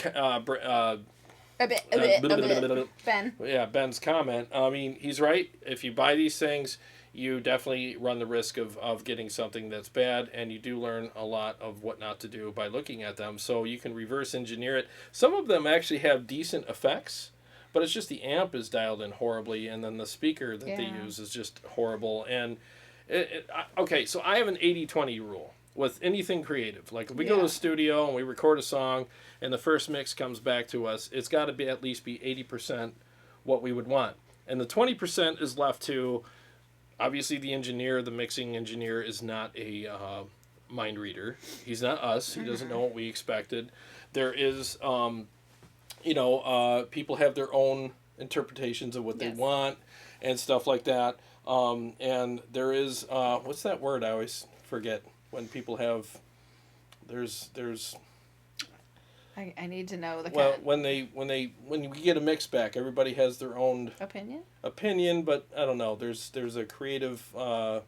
Ben. Yeah, Ben's comment. I mean, he's right. If you buy these things, you definitely run the risk of getting something that's bad, and you do learn a lot of what not to do by looking at them. So you can reverse engineer it. Some of them actually have decent effects, but it's just the amp is dialed in horribly, and then the speaker that they use is just horrible. And okay, so I have an 80-20 rule with anything creative. Like if we go to the studio and we record a song, and the first mix comes back to us, it's got to be at least be 80% what we would want, and the 20% is left to. Obviously, the engineer, the mixing engineer, is not a mind reader. He's not us. He doesn't know what we expected. There is, people have their own interpretations of what they want and stuff like that. And there is, what's that word? I always forget when people have. There's. I need to know the. Well, when we get a mix back, everybody has their own opinion, but I don't know. There's a creative. I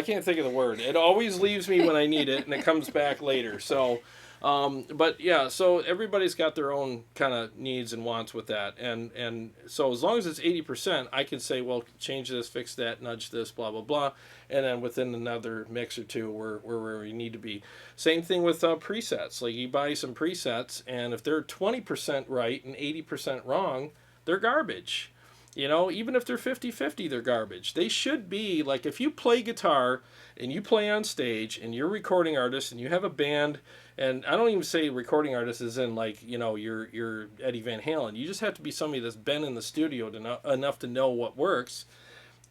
can't think of the word. It always leaves me when I need it, and it comes back later. So, but yeah, so everybody's got their own kind of needs and wants with that, and so as long as it's 80%, I can say, well, change this, fix that, nudge this, blah blah blah, and then within another mix or two, we're where we need to be. Same thing with presets. Like you buy some presets, and if they're 20% right and 80% wrong, they're garbage. You know, even if they're 50-50, they're garbage. They should be, like, if you play guitar and you play on stage and you're a recording artist and you have a band, and I don't even say recording artist as in, like, you know, you're Eddie Van Halen. You just have to be somebody that's been in the studio enough to know what works,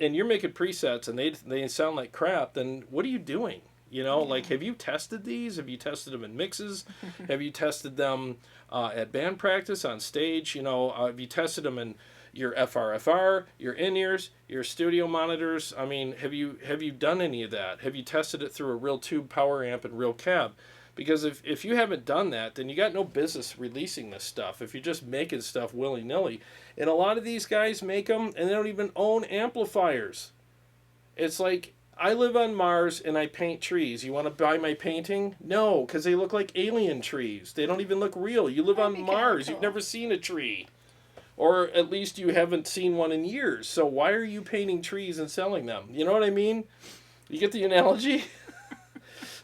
and you're making presets and they sound like crap, then what are you doing? You know, like, have you tested these? Have you tested them in mixes? Have you tested them at band practice, on stage? You know, have you tested them in your FRFR, your in-ears, your studio monitors? I mean, have you done any of that? Have you tested it through a real tube power amp and real cab? Because if you haven't done that, then you got no business releasing this stuff. If you're just making stuff willy-nilly. And a lot of these guys make them, and they don't even own amplifiers. It's like, I live on Mars and I paint trees. You want to buy my painting? No, because they look like alien trees. They don't even look real. You live on Mars. Cool. You've never seen a tree. Or at least you haven't seen one in years. So why are you painting trees and selling them? You know what I mean? You get the analogy?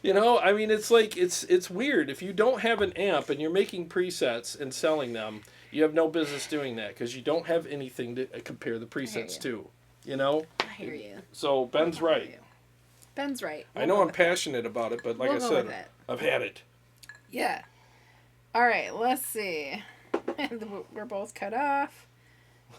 You know, I mean, it's like, it's weird. If you don't have an amp and you're making presets and selling them, you have no business doing that because you don't have anything to compare the presets to. You know? I hear you. So Ben's right. Ben's right. I know I'm passionate about it, but like I said, I've had it. Yeah. All right, let's see. We're both cut off.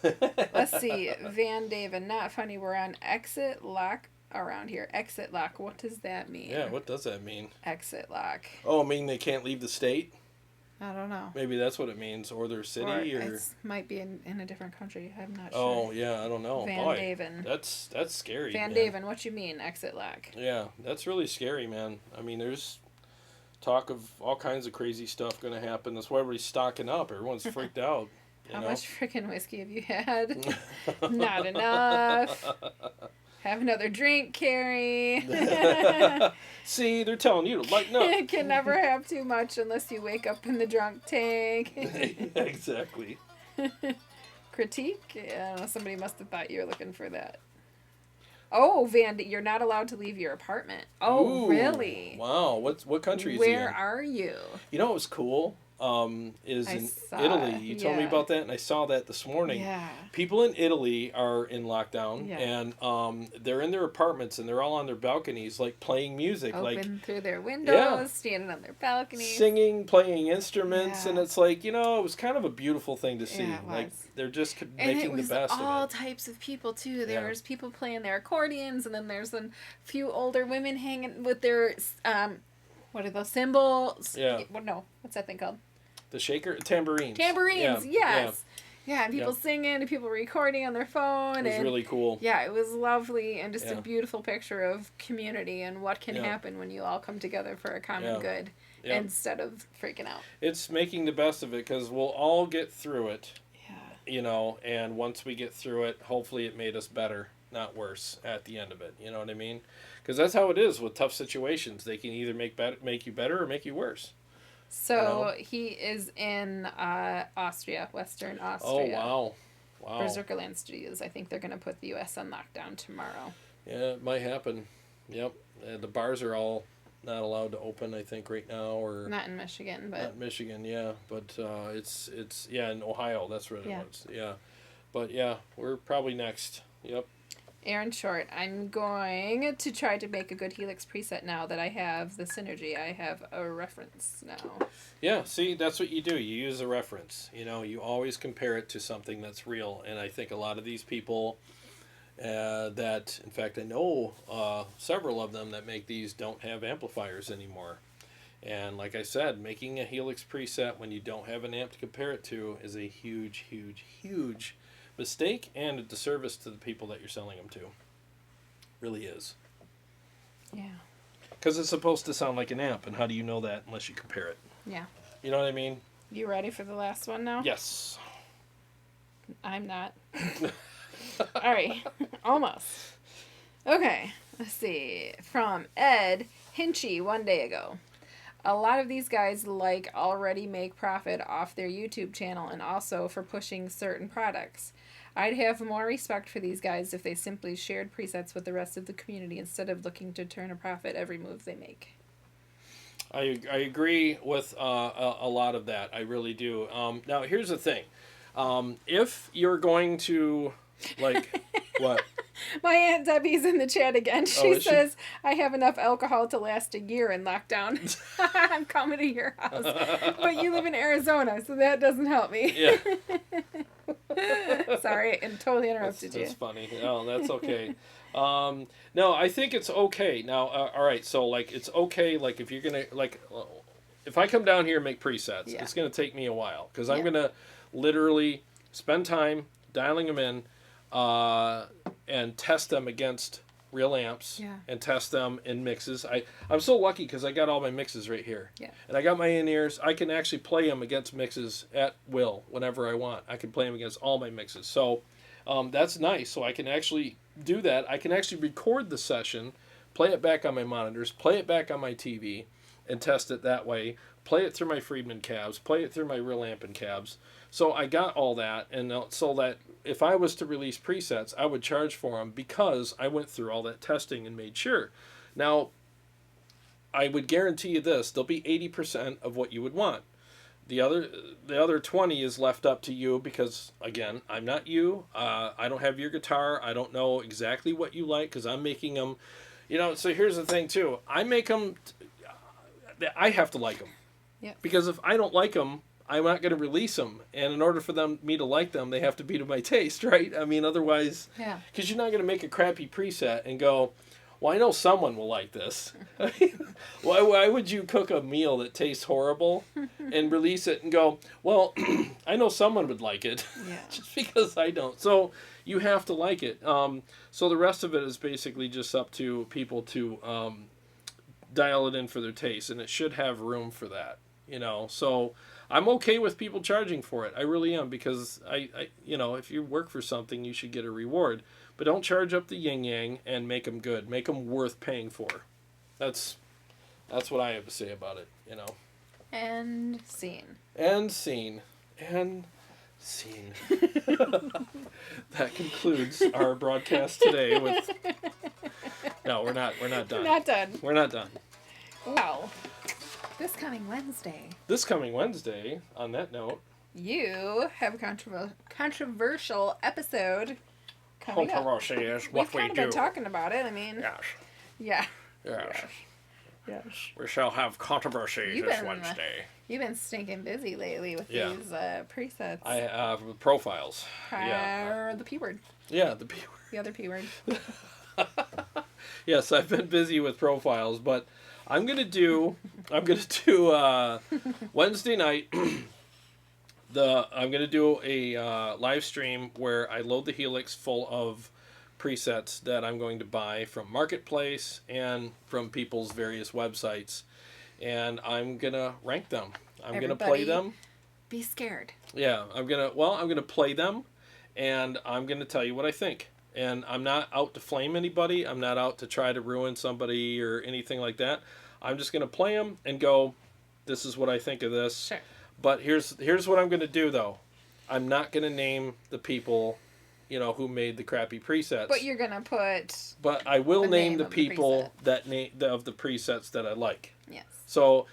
Let's see. Van Daven, not funny. We're on exit lock around here. Exit lock. What does that mean? Yeah, what does that mean? Exit lock. Oh, I mean they can't leave the state? I don't know. Maybe that's what it means, or their city, or it might be in a different country. I'm not sure. Oh yeah, I don't know. Van Daven. That's scary. Van Daven, what you mean exit lock? Yeah, that's really scary, man. I mean, there's talk of all kinds of crazy stuff going to happen. That's why everybody's stocking up. Everyone's freaked out. How much freaking whiskey have you had? Not enough. Have another drink, Carrie. See, they're telling you to lighten up. You can never have too much unless you wake up in the drunk tank. Exactly. Critique? I don't know, somebody must have thought you were looking for that. Oh, Van, you're not allowed to leave your apartment. Oh, ooh, really? Wow. What country is he in? Where are you? You know what was cool? Is in Italy. You told me about that, and I saw that this morning. Yeah. People in Italy are in lockdown, yeah. and they're in their apartments, and they're all on their balconies, like playing music, open through their windows, standing on their balconies, singing, playing instruments, yeah. and it's like, you know, it was kind of a beautiful thing to see. Yeah, it was. Like they're just making the best of it. All types of people too. There's people playing their accordions, and then there's a few older women hanging with their what are those cymbals? Yeah. No, what's that thing called? The shaker? Tambourines. Tambourines, yes. Yeah, and people singing, and people recording on their phone. It was really cool. Yeah, it was lovely, and just a beautiful picture of community and what can happen when you all come together for a common good instead of freaking out. It's making the best of it, because we'll all get through it. Yeah. You know, and once we get through it, hopefully it made us better, not worse, at the end of it. You know what I mean? Because that's how it is with tough situations. They can either make you better or make you worse. So he is in Austria, Western Austria. Oh, wow. Berserkerland Studios. I think they're going to put the U.S. on lockdown tomorrow. Yeah, it might happen. Yep. The bars are all not allowed to open, I think, right now. Or not in Michigan, but... Not in Michigan, yeah. But it's in Ohio. That's where it was. Yeah. But, yeah, we're probably next. Yep. Aaron Short, I'm going to try to make a good Helix preset now that I have the Synergy. I have a reference now. Yeah, see, that's what you do. You use a reference. You know, you always compare it to something that's real. And I think a lot of these people that, in fact, I know several of them that make these don't have amplifiers anymore. And like I said, making a Helix preset when you don't have an amp to compare it to is a huge, huge, huge mistake and a disservice to the people that you're selling them to. Really is. Yeah. Because it's supposed to sound like an amp, and how do you know that unless you compare it? Yeah. You know what I mean? You ready for the last one now? Yes. I'm not. All right. Almost. Okay. Let's see. From Ed Hinchy 1 day ago. A lot of these guys already make profit off their YouTube channel and also for pushing certain products. I'd have more respect for these guys if they simply shared presets with the rest of the community instead of looking to turn a profit every move they make. I agree with a lot of that. I really do. Now, here's the thing. If you're going to, what? My Aunt Debbie's in the chat again. She says, I have enough alcohol to last a year in lockdown. I'm coming to your house. But you live in Arizona, so that doesn't help me. Yeah. Sorry, I totally interrupted you. That's funny. No, that's okay. No, I think it's okay. Now, all right, so, it's okay, if you're going to, if I come down here and make presets, it's going to take me a while, because I'm going to literally spend time dialing them in, and test them against real amps and test them in mixes. I'm so lucky because I got all my mixes right here. Yeah. And I got my in-ears. I can actually play them against mixes at will whenever I want. I can play them against all my mixes. So that's nice. So I can actually do that. I can actually record the session play it back on my monitors, play it back on my TV, and test it that way. Play it through my Friedman cabs, play it through my real amp and cabs. So I got all that, and so that if I was to release presets, I would charge for them because I went through all that testing and made sure. Now, I would guarantee you this, they'll be 80% of what you would want. The other 20 is left up to you because, again, I'm not you. I don't have your guitar. I don't know exactly what you like because I'm making them, so here's the thing, too. I make them, I have to like them. Yep. Because if I don't like them, I'm not going to release them. And in order for me to like them, they have to be to my taste, right? I mean, otherwise, because you're not going to make a crappy preset and go, well, I know someone will like this. I mean, why would you cook a meal that tastes horrible and release it and go, well, I know someone would like it, just because I don't. So you have to like it. So the rest of it is basically just up to people to dial it in for their taste, and it should have room for that, So I'm okay with people charging for it. I really am, because I if you work for something, you should get a reward. But don't charge up the yin-yang and make them good. Make them worth paying for. That's what I have to say about it, And scene. And scene. And scene. That concludes our broadcast today with... No, we're not done. Not done. We're not done. Well, this coming Wednesday, on that note... You have a controversial episode... Controversy is what we do. We've kind of been talking about it. I mean... Yes. Yeah. Yes. We shall have controversy this Wednesday. You've been stinking busy lately with these presets. I have profiles. The P word. Yeah, the P word. The other P word. Yes, I've been busy with profiles, but I'm gonna do Wednesday night. I'm going to do a live stream where I load the Helix full of presets that I'm going to buy from Marketplace and from people's various websites. And I'm going to rank them. I'm going to play them. Be scared. Yeah, I'm going to play them, and I'm going to tell you what I think. And I'm not out to flame anybody. I'm not out to try to ruin somebody or anything like that. I'm just going to play them and go, this is what I think of this. Sure. But here's what I'm going to do, though. I'm not going to name the people, who made the crappy presets. But you're going to put... But I will name the people of the presets that I like. Yes. So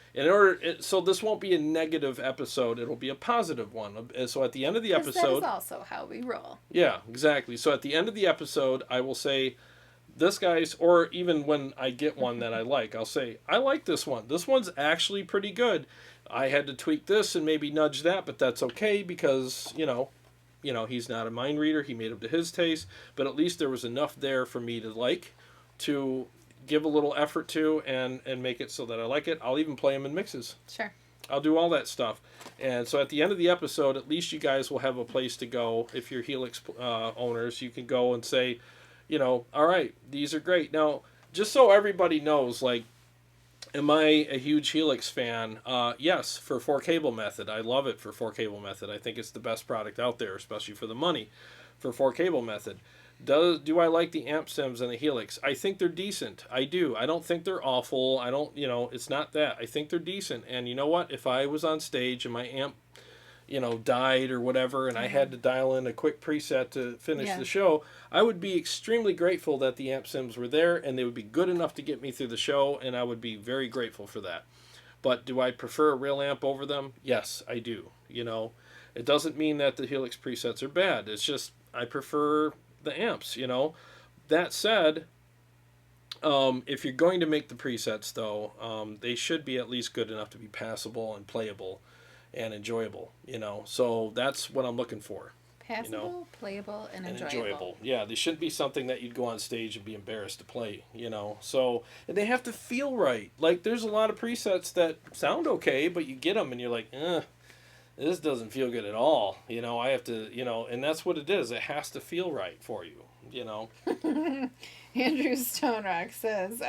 so this won't be a negative episode. It'll be a positive one. So at the end of the episode... That is also how we roll. Yeah, exactly. So at the end of the episode, I will say... This guy's, or even when I get one that I like, I'll say, I like this one. This one's actually pretty good. I had to tweak this and maybe nudge that, but that's okay because, he's not a mind reader. He made them to his taste, but at least there was enough there for me to give a little effort to and make it so that I like it. I'll even play them in mixes. Sure. I'll do all that stuff. And so at the end of the episode, at least you guys will have a place to go. If you're Helix owners, you can go and say, all right, these are great. Now, just so everybody knows, am I a huge Helix fan? Yes, for 4-cable method. I love it for 4-cable method. I think it's the best product out there, especially for the money, for 4-cable method. Do I like the amp sims and the Helix? I think they're decent. I do. I don't think they're awful. I don't, it's not that. I think they're decent. And you know what? If I was on stage and my amp died or whatever, and I had to dial in a quick preset to finish the show, I would be extremely grateful that the amp sims were there, and they would be good enough to get me through the show, and I would be very grateful for that. But do I prefer a real amp over them? Yes, I do. It doesn't mean that the Helix presets are bad. It's just I prefer the amps, That said, if you're going to make the presets, though, they should be at least good enough to be passable and playable and enjoyable, So that's what I'm looking for. Passable, playable, and enjoyable. Yeah, they shouldn't be something that you'd go on stage and be embarrassed to play, So, and they have to feel right. There's a lot of presets that sound okay, but you get them and you're like, this doesn't feel good at all. I have to, and that's what it is. It has to feel right for you, Andrew Stone Rock says,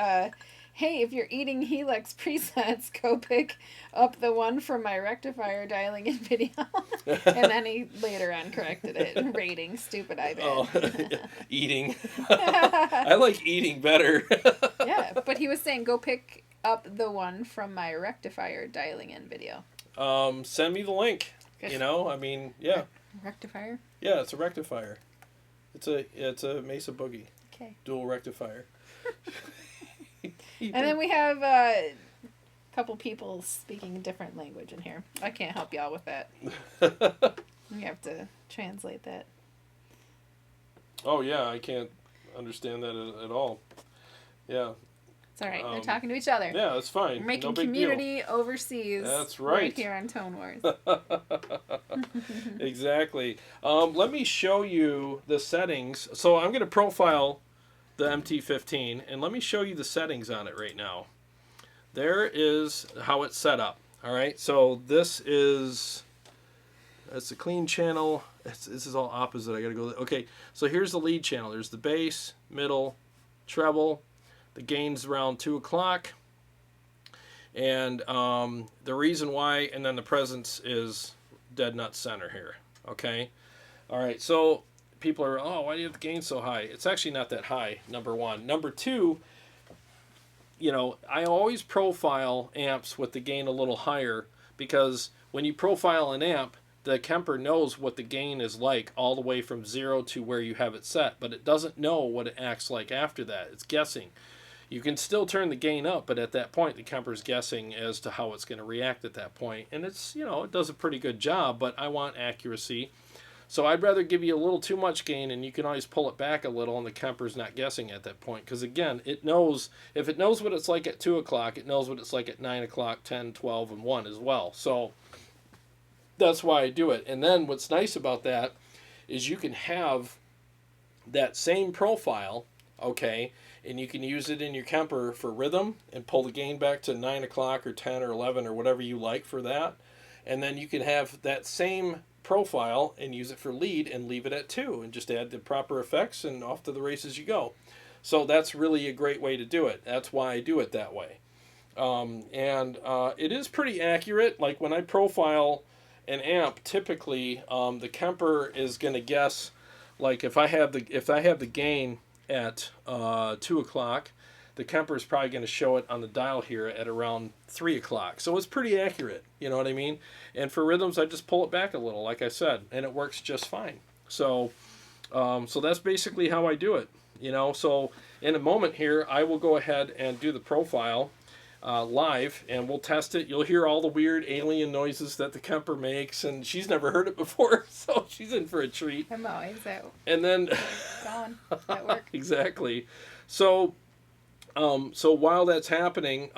Hey, if you're eating Helix presets, go pick up the one from my rectifier dialing in video. And then he later on corrected it. Rating, stupid iPad. Oh, eating. I like eating better. Yeah, but he was saying go pick up the one from my rectifier dialing in video. Send me the link. You know, I mean, yeah. Rectifier? Yeah, it's a rectifier. It's a Mesa Boogie. Okay. Dual rectifier. And then we have a couple people speaking a different language in here. I can't help y'all with that. We have to translate that. Oh, yeah, I can't understand that at all. Yeah. It's all right. They're talking to each other. Yeah, it's fine. We're making no big community deal. overseas. That's right. Right here on Tone Wars. Exactly. Let me show you the settings. So I'm going to profile the MT15, and let me show you the settings on it right now. There is how it's set up. All right, so that's a clean channel. This is all opposite. I got to go. Okay, so here's the lead channel. There's the bass, middle, treble. The gain's around 2 o'clock. And the reason why, and then the presence is dead nut center here. Okay, all right, so people are, oh, why do you have the gain so high? It's actually not that high, number one. Number two, you know, I always profile amps with the gain a little higher, because when you profile an amp, the Kemper knows what the gain is like all the way from 0 to where you have it set, but it doesn't know what it acts like after that. It's guessing. You can still turn the gain up, but at that point, the Kemper's guessing as to how it's going to react at that point. And it's, you know, it does a pretty good job, but I want accuracy. So I'd rather give you a little too much gain, and you can always pull it back a little, and the Kemper's not guessing at that point. Because, again, it knows, if it knows what it's like at 2 o'clock, it knows what it's like at 9 o'clock, 10, 12, and 1 as well. So that's why I do it. And then what's nice about that is you can have that same profile, okay, and you can use it in your Kemper for rhythm and pull the gain back to 9 o'clock or 10 or 11 or whatever you like for that. And then you can have that same profile and use it for lead and leave it at 2 and just add the proper effects and off to the races you go. So that's really a great way to do it. That's why I do it that way. It is pretty accurate. Like when I profile an amp, typically the Kemper is going to guess, like if I have the gain at 2 o'clock, the Kemper is probably going to show it on the dial here at around 3 o'clock. So it's pretty accurate, you know what I mean? And for rhythms, I just pull it back a little, like I said, and it works just fine. So that's basically how I do it, you know? So in a moment here, I will go ahead and do the profile live, and we'll test it. You'll hear all the weird alien noises that the Kemper makes, and she's never heard it before, so she's in for a treat. I'm always out. And then... Gone at work. Exactly. So while that's happening,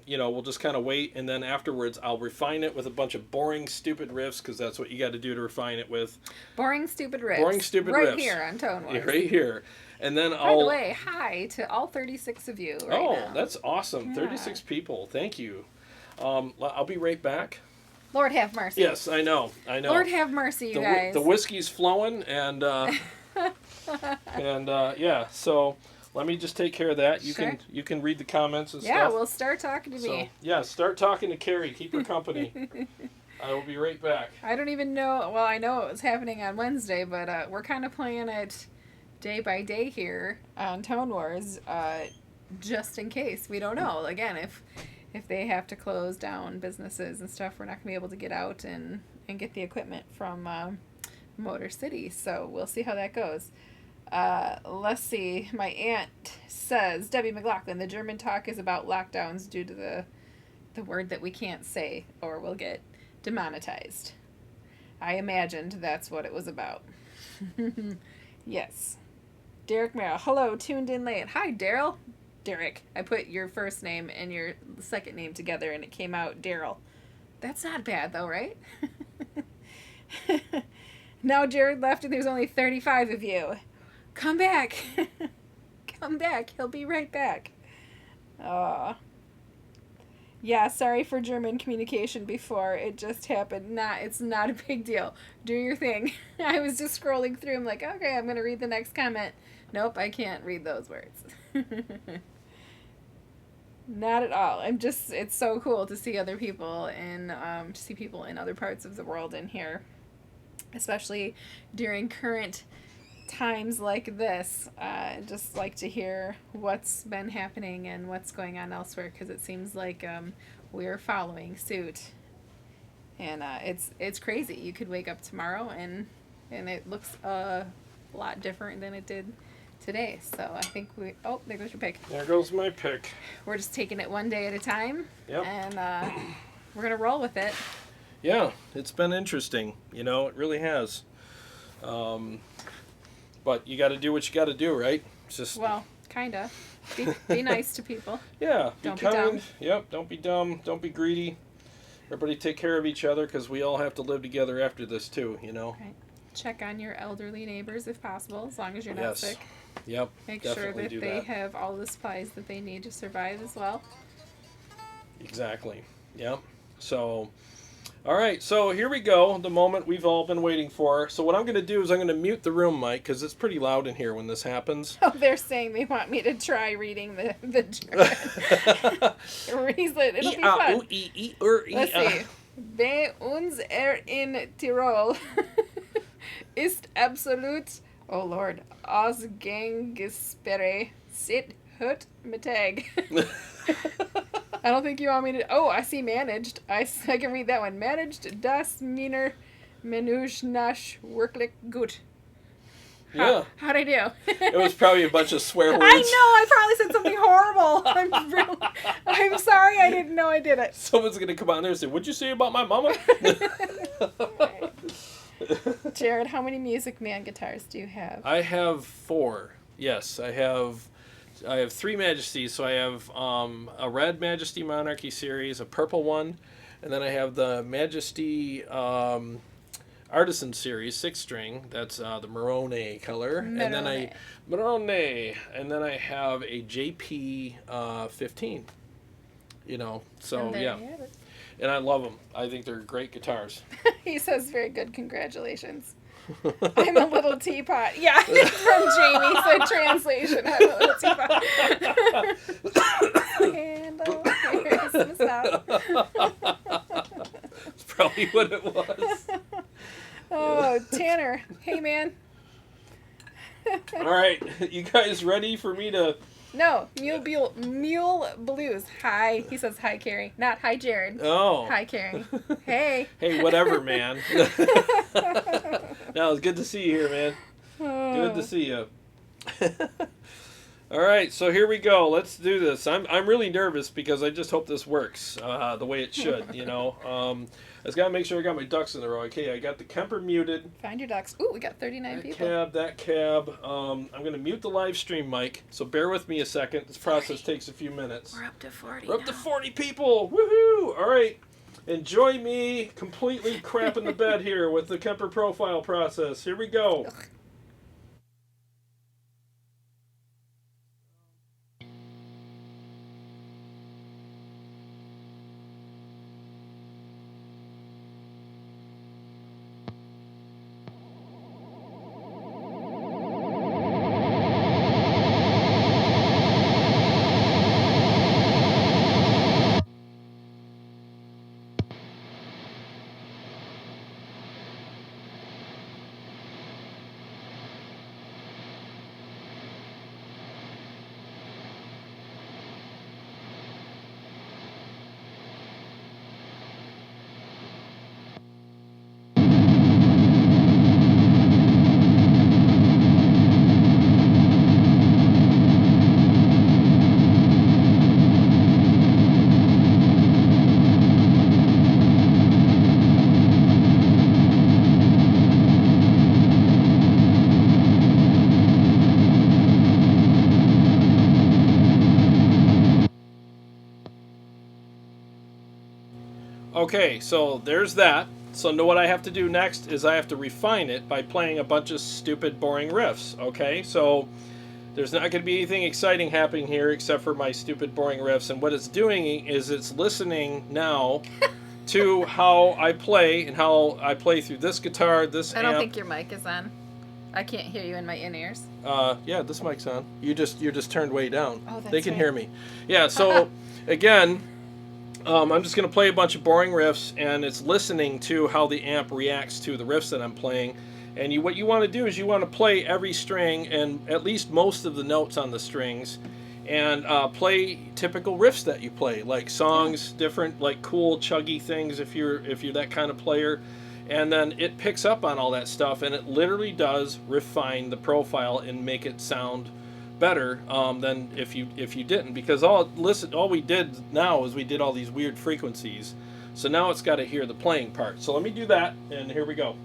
you know, we'll just kind of wait, and then afterwards I'll refine it with a bunch of boring, stupid riffs, because that's what you got to do to refine it with. Boring, stupid riffs. Boring, stupid riffs. riffs. Right here on Tone Wars. Right here. And then By the way, hi to all 36 of you right now. That's awesome. Yeah. 36 people. Thank you. I'll be right back. Lord have mercy. Yes, I know. Lord have mercy, you guys. The whiskey's flowing, and yeah, so... Let me just take care of that. You can read the comments and stuff. Yeah, well, start talking to me. So, yeah, start talking to Carrie. Keep her company. I will be right back. I don't even know. Well, I know it was happening on Wednesday, but we're kind of playing it day by day here on Tone Wars, just in case. We don't know. Again, if they have to close down businesses and stuff, we're not going to be able to get out and get the equipment from Motor City. So we'll see how that goes. Let's see. My aunt says, Debbie McLaughlin, the German talk is about lockdowns due to the word that we can't say or we'll get demonetized. I imagined that's what it was about. Yes. Derek Merrill. Hello, tuned in late. Hi, Daryl. Derek. I put your first name and your second name together and it came out Daryl. That's not bad though, right? Now Jared left and there's only 35 of you. Come back. Come back. He'll be right back. Yeah, sorry for German communication before. It just happened. It's not a big deal. Do your thing. I was just scrolling through. I'm like, okay, I'm going to read the next comment. Nope, I can't read those words. Not at all. It's so cool to see other people and to see people in other parts of the world in here, especially during current times like this. Just like to hear what's been happening and what's going on elsewhere, because it seems like we're following suit. And it's crazy. You could wake up tomorrow and it looks a lot different than it did today. So I think oh, there goes your pick. There goes my pick. We're just taking it one day at a time. Yep. And we're going to roll with it. Yeah, it's been interesting. You know, it really has. But you got to do what you got to do, right? It's just... Well, kind of. Be nice to people. Yeah. Don't be kind. Be dumb. Yep, don't be dumb. Don't be greedy. Everybody take care of each other, because we all have to live together after this too, you know? Right. Check on your elderly neighbors if possible, as long as you're not sick. Yep. Make sure that they have all the supplies that they need to survive as well. Exactly. Yep. So, all right. So here we go. The moment we've all been waiting for. So what I'm going to do is I'm going to mute the room mic, because it's pretty loud in here when this happens. Oh, they're saying they want me to try reading the German. It'll be fun. Let's see. Bei uns in Tirol ist absolut, oh Lord, Ausgangssperre sit hut Mittag. I don't think you want me to. Oh, I see managed. I can read that one. Managed das Miner Menüsch nach wirklich gut. Yeah. How'd I do? It was probably a bunch of swear words. I know. I probably said something horrible. I'm sorry. I didn't know I did it. Someone's going to come out there and say, "What'd you say about my mama?" Jared, how many Music Man guitars do you have? I have 4. Yes, I have 3 Majesties. So I have a red Majesty Monarchy series, a purple one, and then I have the Majesty Artisan series 6-string. That's the Marone color, and then I have a JP 15. You know, so yeah. And I love them. I think they're great guitars. He says, very good. Congratulations. I'm a little teapot. Yeah, from Jamie said translation. I'm a little teapot. Handle, here's That's probably what it was. Oh, Tanner. Hey, man. All right. You guys ready for me to... No, Mule Blues. Hi. He says hi, Carrie. Not hi, Jared. Oh. Hi, Carrie. Hey. Hey, whatever, man. No, it's good to see you here, man. Good to see you. All right, so here we go. Let's do this. I'm really nervous because I just hope this works the way it should, you know. I just got to make sure I got my ducks in a row. Okay, I got the Kemper muted. Find your ducks. Ooh, we got 39 people. That cab. I'm going to mute the live stream mic, so bear with me a second. This process takes a few minutes. We're up to 40 We're up to 40 people. Woohoo! All right. Enjoy me completely crapping the bed here with the Kemper profile process. Here we go. Ugh. Okay, so there's that. So know what I have to do next is I have to refine it by playing a bunch of stupid, boring riffs. Okay, so there's not going to be anything exciting happening here except for my stupid, boring riffs. And what it's doing is it's listening now to how I play and how I play through this guitar, this amp. I don't think your mic is on. I can't hear you in my in-ears. Yeah, this mic's on. You're just turned way down. Oh, that's They can right. hear me. Yeah, so again, I'm just going to play a bunch of boring riffs, and it's listening to how the amp reacts to the riffs that I'm playing. And what you want to do is you want to play every string and at least most of the notes on the strings, and play typical riffs that you play, like songs, different like cool chuggy things if you're that kind of player. And then it picks up on all that stuff, and it literally does refine the profile and make it sound better than if you didn't, because all we did now is we did all these weird frequencies. So now it's got to hear the playing part. So let me do that, and here we go.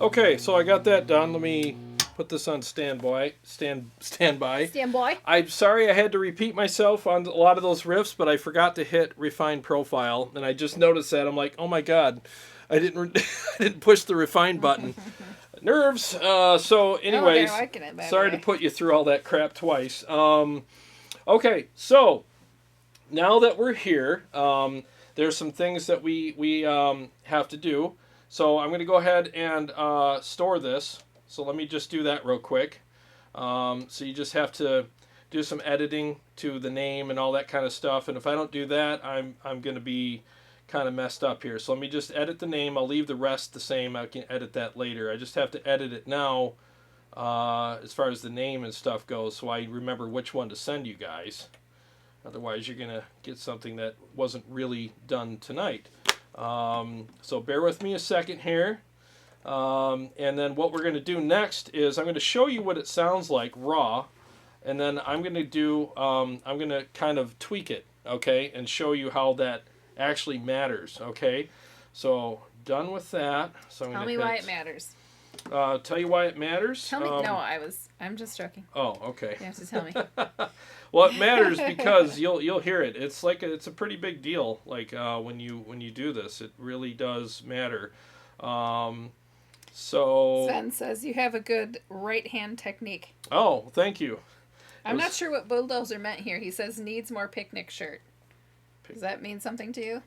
Okay, so I got that done. Let me put this on standby. Standby. I'm sorry I had to repeat myself on a lot of those riffs, but I forgot to hit refine profile, and I just noticed that. I'm like, oh my god, I didn't I didn't push the refine button. Nerves. So anyways, sorry to put you through all that crap twice. Okay, so now that we're here, there's some things that we have to do. So I'm going to go ahead and store this. So let me just do that real quick. So you just have to do some editing to the name and all that kind of stuff. And if I don't do that, I'm going to be kind of messed up here. So let me just edit the name. I'll leave the rest the same. I can edit that later. I just have to edit it now as far as the name and stuff goes, so I remember which one to send you guys. Otherwise, you're going to get something that wasn't really done tonight. So bear with me a second here. And then what we're going to do next is I'm going to show you what it sounds like raw. And then I'm going to do, I'm going to kind of tweak it, okay, and show you how that actually matters. Okay, so done with that. So Tell me why it matters. Tell you why it matters? Tell me. No, I'm just joking. Oh, okay. You have to tell me. Well, it matters because you'll hear it. It's like it's a pretty big deal. Like when you do this, it really does matter. So Sven says you have a good right hand technique. Oh, thank you. I'm not sure what bulldozer meant here. He says needs more picnic shirt. Does that mean something to you?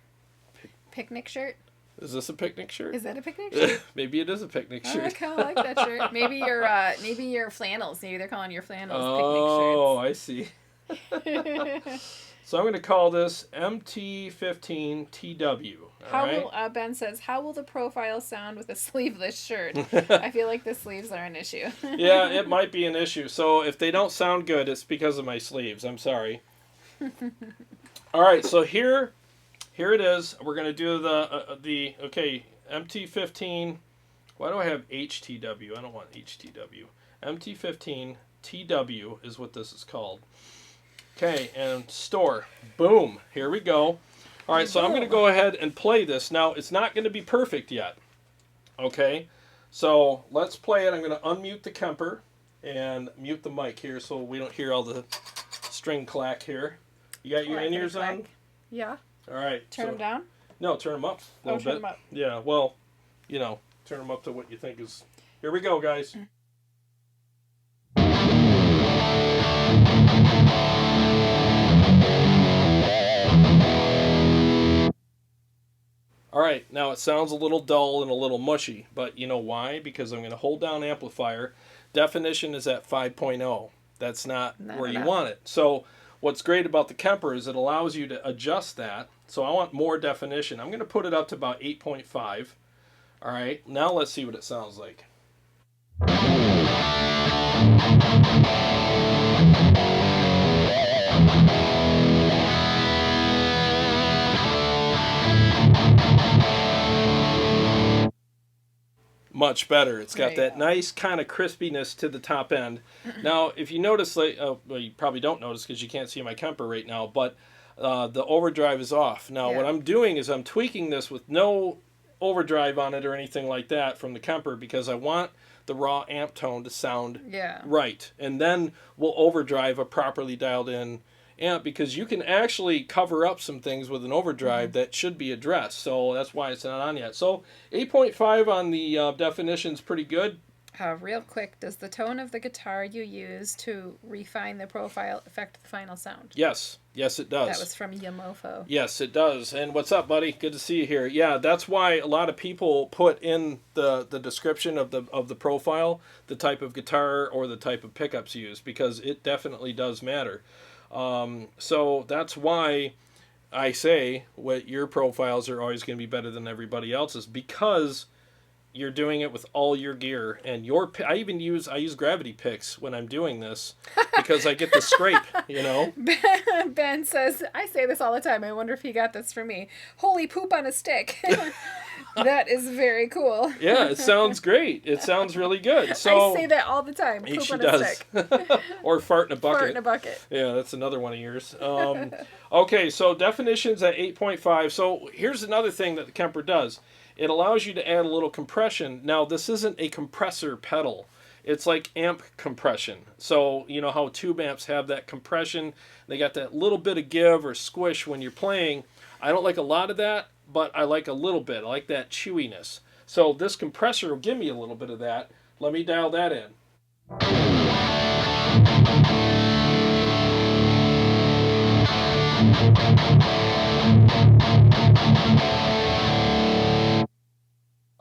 Picnic shirt? Is this a picnic shirt? Is that a picnic shirt? Maybe it is a picnic shirt. I kind of like that shirt. Maybe your flannels. Maybe they're calling your flannels picnic shirts. Oh, I see. So I'm going to call this MT15 TW. Ben says, how will the profile sound with a sleeveless shirt? I feel like the sleeves are an issue. Yeah, it might be an issue. So if they don't sound good, it's because of my sleeves. I'm sorry. All right, so here it is. We're going to do the MT15. Why do I have HTW? I don't want HTW. MT15 TW is what this is called. Okay, and store. Boom. Here we go. All right, so I'm going to go ahead and play this. Now, it's not going to be perfect yet. Okay, so let's play it. I'm going to unmute the Kemper and mute the mic here so we don't hear all the string clack here. You got your in-ears on? Yeah. All right. Turn them down? No, turn them up a little bit. Turn them up. Yeah, well, turn them up to what you think is... Here we go, guys. All right, now it sounds a little dull and a little mushy, but you know why? Because I'm going to hold down amplifier. Definition is at 5.0. That's not where you want it. So what's great about the Kemper is it allows you to adjust that. So I want more definition. I'm going to put it up to about 8.5. All right, now let's see what it sounds like. Much better. It's got that nice kind of crispiness to the top end. Now, if you notice, well, you probably don't notice because you can't see my Kemper right now, but the overdrive is off. Now, what I'm doing is I'm tweaking this with no overdrive on it or anything like that from the Kemper because I want the raw amp tone to sound right. And then we'll overdrive a properly dialed in amp because you can actually cover up some things with an overdrive that should be addressed. So that's why it's not on yet. So 8.5 on the definition is pretty good. Real quick, does the tone of the guitar you use to refine the profile affect the final sound? Yes. Yes, it does. That was from Yamofo. Yes, it does. And what's up, buddy? Good to see you here. Yeah, that's why a lot of people put in the description of the profile the type of guitar or the type of pickups used because it definitely does matter. So that's why I say what your profiles are always going to be better than everybody else's because you're doing it with all your gear and I use gravity picks when I'm doing this because I get the scrape, Ben says, I say this all the time. I wonder if he got this from me. Holy poop on a stick. That is very cool. Yeah, it sounds great. It sounds really good. So I say that all the time. Poop on a stick. Or fart in a bucket. Fart in a bucket. Yeah, that's another one of yours. Okay, so definitions at 8.5. So here's another thing that the Kemper does. It allows you to add a little compression. Now, this isn't a compressor pedal. It's like amp compression. So, you know how tube amps have that compression? They got that little bit of give or squish when you're playing. I don't like a lot of that, but I like a little bit. I like that chewiness. So this compressor will give me a little bit of that. Let me dial that in.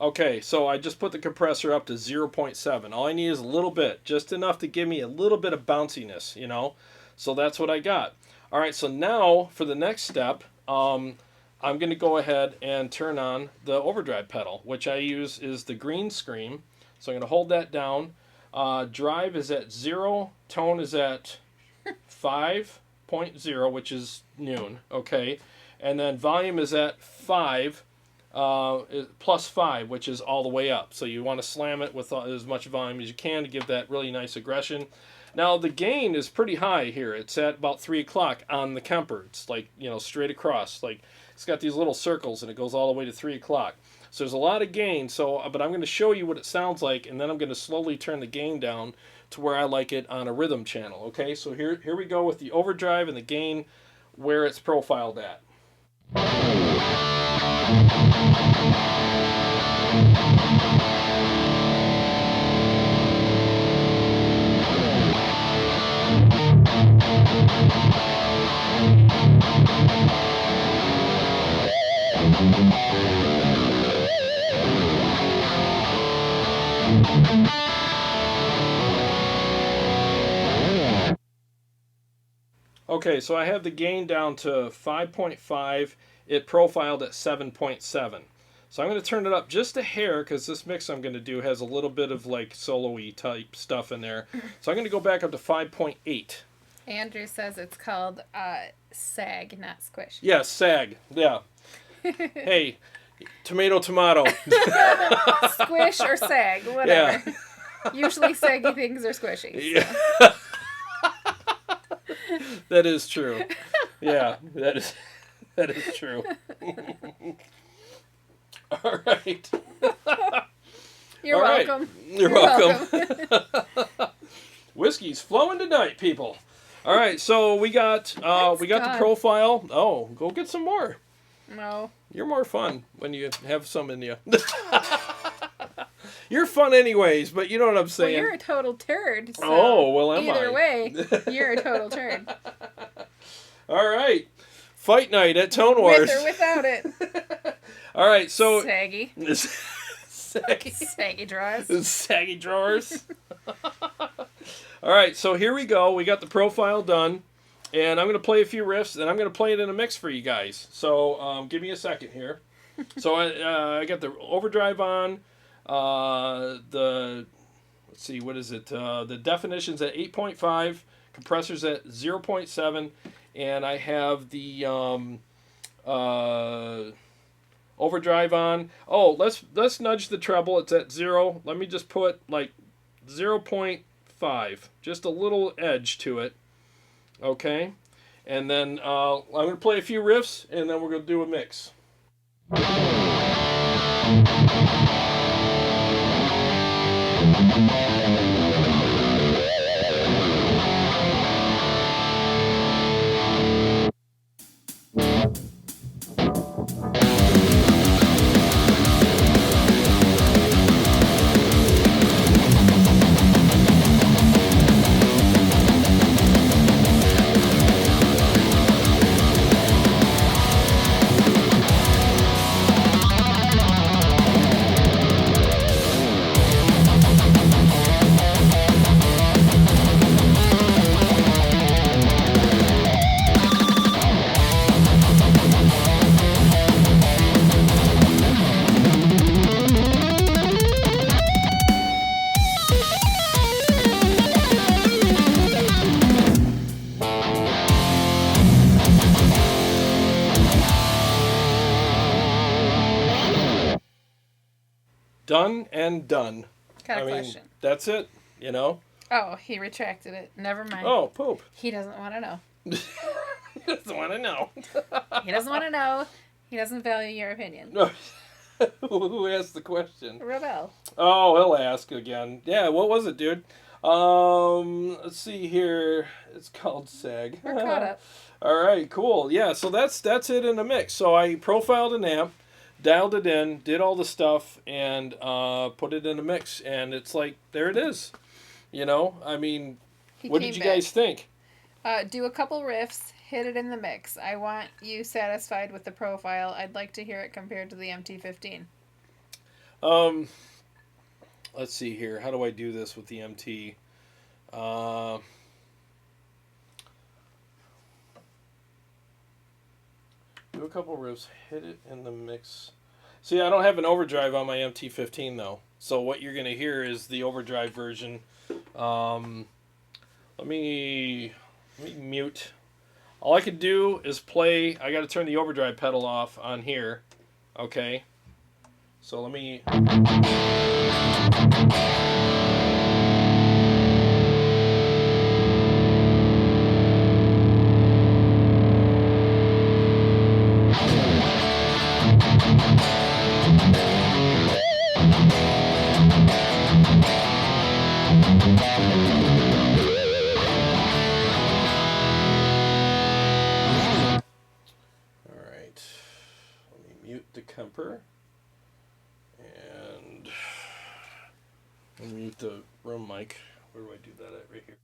Okay, so I just put the compressor up to 0.7. All I need is a little bit, just enough to give me a little bit of bounciness, So that's what I got. All right, so now for the next step, I'm going to go ahead and turn on the overdrive pedal, which I use is the green scream. So I'm going to hold that down. Drive is at 0, tone is at 5.0, which is noon, okay? And then volume is at 5. Plus 5, which is all the way up. So you want to slam it with as much volume as you can to give that really nice aggression. Now the gain is pretty high here. It's at about 3 o'clock on the Kemper. It's like, straight across. Like it's got these little circles, and it goes all the way to 3 o'clock. So there's a lot of gain. But I'm going to show you what it sounds like, and then I'm going to slowly turn the gain down to where I like it on a rhythm channel. Okay, so here we go with the overdrive and the gain where it's profiled at. Okay, so I have the gain down to 5.5. It profiled at 7.7. So I'm going to turn it up just a hair because this mix I'm going to do has a little bit of like solo-y type stuff in there. So I'm going to go back up to 5.8. Andrew says it's called sag, not squish. Yeah, sag. Yeah. Hey, tomato. Squish or sag, whatever. Yeah. Usually saggy things are squishy. Yeah. That is true. Yeah, that is true. All right. You're welcome. You're welcome. Whiskey's flowing tonight, people. All right, so we got the profile. Oh, go get some more. No. You're more fun when you have some in you. You're fun anyways, but you know what I'm saying. Well, you're a total turd. So am I? Either way, you're a total turd. All right. Fight night at Tone Wars. With or without it. All right, so... Saggy. Saggy drawers. Saggy drawers. All right, so here we go. We got the profile done. And I'm going to play a few riffs, and I'm going to play it in a mix for you guys. So give me a second here. So I got the overdrive on. Let's see, what is it? The definition's at 8.5, compressors at 0.7, and I have the overdrive on. Oh, let's nudge the treble. It's at 0. Let me just put like 0.5, just a little edge to it. Okay, and then I'm going to play a few riffs, and then we're going to do a mix. Done and done. Got a question. That's it, you know? Oh, he retracted it. Never mind. Oh, poop. He doesn't want to know. He doesn't want to know. He doesn't want to know. He doesn't value your opinion. Who asked the question? Rebel. Oh, he'll ask again. Yeah, what was it, dude? Let's see here. It's called SAG. We're caught up. All right, cool. Yeah, so that's it in the mix. So I profiled an amp, dialed it in, did all the stuff, and put it in a mix. And it's like, there it is. You know, I mean, what did you guys think? Do a couple riffs, hit it in the mix. I want you satisfied with the profile. I'd like to hear it compared to the MT15. Let's see here. How do I do this with the MT? Do a couple riffs, hit it in the mix. See, I don't have an overdrive on my MT15 though. So what you're going to hear is the overdrive version. Let me mute. All I could do is play. I got to turn the overdrive pedal off on here. Okay. So let me... Kemper. And let me mute the room mic. Where do I do that at? Right here.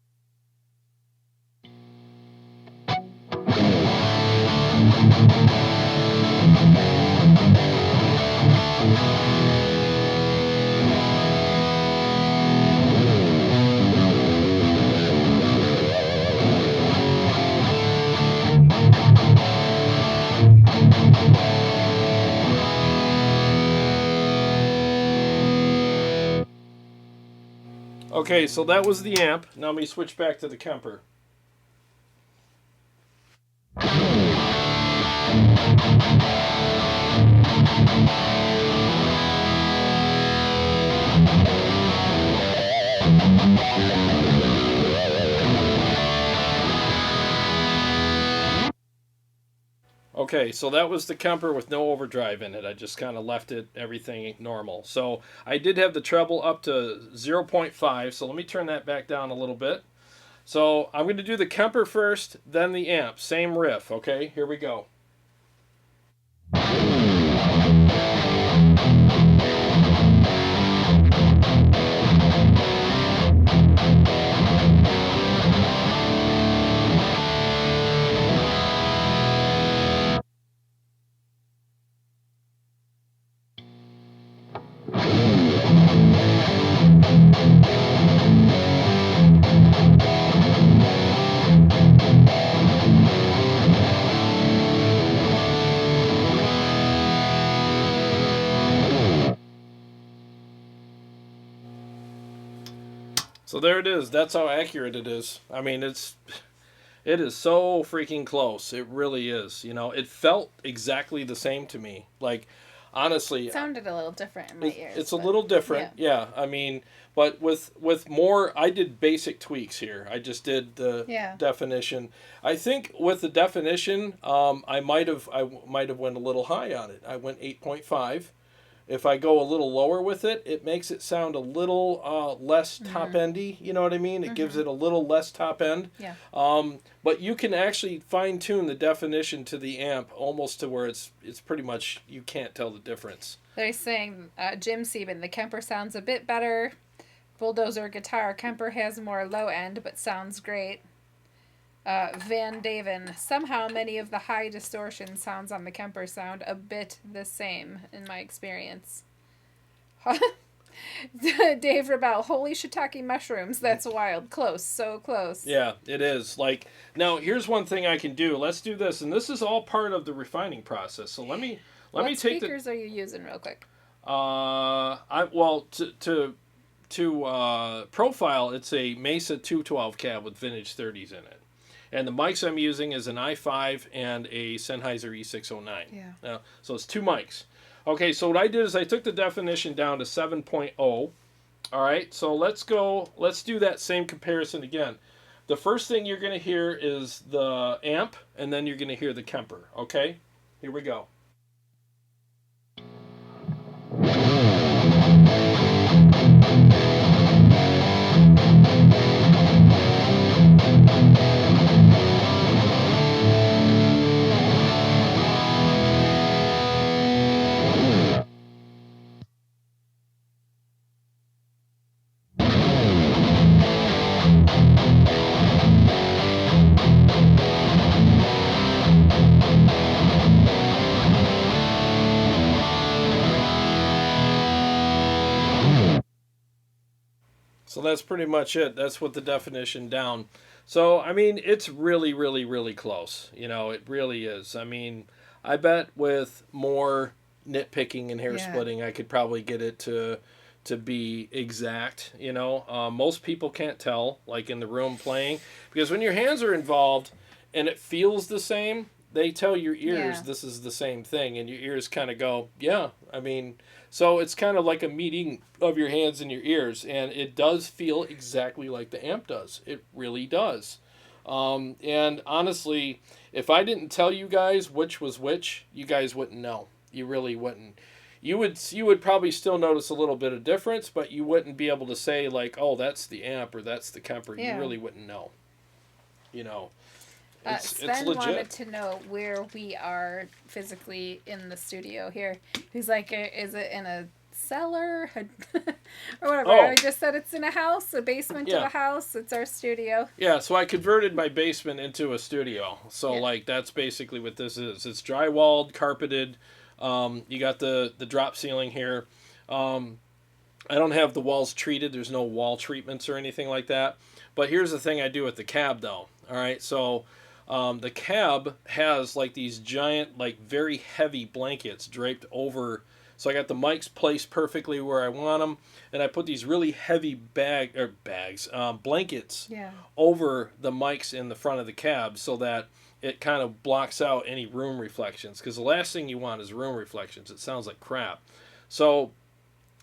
Okay, so that was the amp. Now let me switch back to the Kemper. Okay, so that was the Kemper with no overdrive in it. I just kind of left it, everything normal. So I did have the treble up to 0.5, so let me turn that back down a little bit. So I'm going to do the Kemper first, then the amp. Same riff, okay? Here we go. So there it is. That's how accurate it is. I mean, it is so freaking close. It really is. You know, it felt exactly the same to me. Like, honestly, it sounded a little different in my ears. It's a little different. Yeah. I mean, but with more, I did basic tweaks here. I just did the definition. I think with the definition, I might have went a little high on it. I went 8.5. If I go a little lower with it, it makes it sound a little less top-endy. You know what I mean? It gives it a little less top-end. Yeah. But you can actually fine-tune the definition to the amp almost to where it's pretty much, you can't tell the difference. They're saying, Jim Sieben, the Kemper sounds a bit better. Bulldozer guitar, Kemper has more low-end, but sounds great. Van Daven, somehow many of the high distortion sounds on the Kemper sound a bit the same in my experience. Dave Rebel, holy shiitake mushrooms, that's wild. Close, so close. Yeah, it is. Like, now here's one thing I can do. Let's do this, and this is all part of the refining process. So let me take the... What speakers are you using real quick? To profile, it's a Mesa 212 cab with vintage 30s in it. And the mics I'm using is an i5 and a Sennheiser E609. Yeah. So it's two mics. Okay, so what I did is I took the definition down to 7.0. All right, so let's do that same comparison again. The first thing you're going to hear is the amp, and then you're going to hear the Kemper. Okay, here we go. So that's pretty much it. That's what the definition down. So, I mean, it's really, really, really close. You know, it really is. I mean, I bet with more nitpicking and hair splitting, I could probably get it to be exact. You know, most people can't tell, like in the room playing, because when your hands are involved and it feels the same, they tell your ears this is the same thing, and your ears kind of go, yeah. I mean, so it's kind of like a meeting of your hands and your ears, and it does feel exactly like the amp does. It really does. And honestly, if I didn't tell you guys which was which, you guys wouldn't know. You really wouldn't. You would probably still notice a little bit of difference, but you wouldn't be able to say like, oh, that's the amp or that's the Kemper. You really wouldn't know. You know. Sven wanted to know where we are physically in the studio here. He's like, is it in a cellar or whatever? I just said it's in a house, a basement of a house. It's our studio. Yeah, so I converted my basement into a studio. So like that's basically what this is. It's drywalled, carpeted. You got the drop ceiling here. I don't have the walls treated. There's no wall treatments or anything like that. But here's the thing I do with the cab, though. All right, so the cab has like these giant, like very heavy blankets draped over. So I got the mics placed perfectly where I want them, and I put these really heavy blankets over the mics in the front of the cab so that it kind of blocks out any room reflections. Because the last thing you want is room reflections. It sounds like crap. So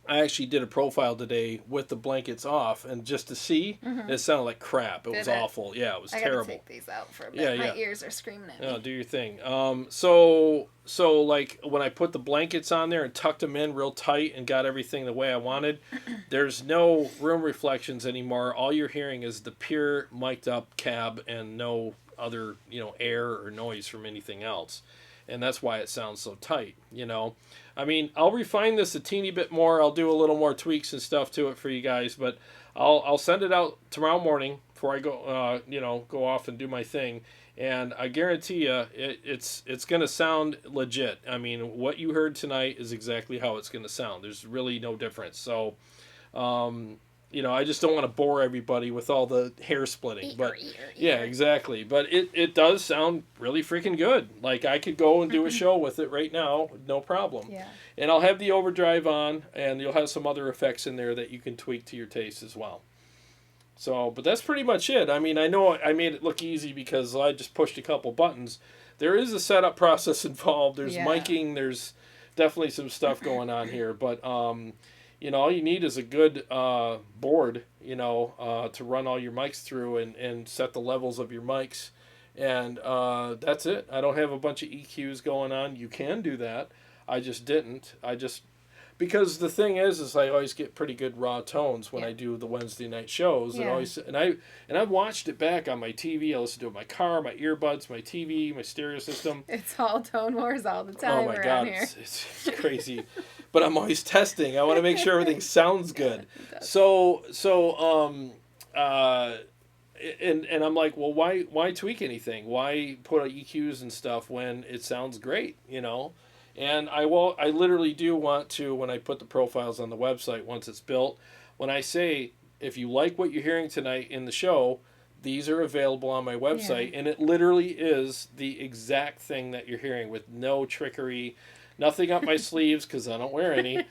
I actually did a profile today with the blankets off, and just to see, it sounded like crap. It was awful. Yeah, it was terrible. I gotta take these out for a bit. My ears are screaming at me. No, do your thing. So like when I put the blankets on there and tucked them in real tight and got everything the way I wanted, there's no room reflections anymore. All you're hearing is the pure mic'd up cab and no other, air or noise from anything else. And that's why it sounds so tight, I mean, I'll refine this a teeny bit more. I'll do a little more tweaks and stuff to it for you guys, but I'll send it out tomorrow morning before I go, go off and do my thing. And I guarantee you, it's going to sound legit. I mean, what you heard tonight is exactly how it's going to sound. There's really no difference. So, I just don't want to bore everybody with all the hair splitting. But yeah, exactly. But it does sound really freaking good. Like I could go and do a show with it right now, no problem. Yeah. And I'll have the overdrive on, and you'll have some other effects in there that you can tweak to your taste as well. So, but that's pretty much it. I mean, I know I made it look easy because I just pushed a couple buttons. There is a setup process involved. There's miking. There's definitely some stuff going on here. But all you need is a good board, to run all your mics through and set the levels of your mics. And that's it. I don't have a bunch of EQs going on. You can do that. I just didn't. Because the thing is I always get pretty good raw tones when I do the Wednesday night shows. Yeah. And I've watched it back on my TV. I listen to it in my car, my earbuds, my TV, my stereo system. It's all tone wars all the time. Oh my God, here. It's crazy. But I'm always testing. I want to make sure everything sounds good. So and I'm like, well, why tweak anything? Why put EQs and stuff when it sounds great, And I literally do want to, when I put the profiles on the website once it's built, when I say, if you like what you're hearing tonight in the show, these are available on my website. Yeah. And it literally is the exact thing that you're hearing with no trickery, nothing up my sleeves because I don't wear any.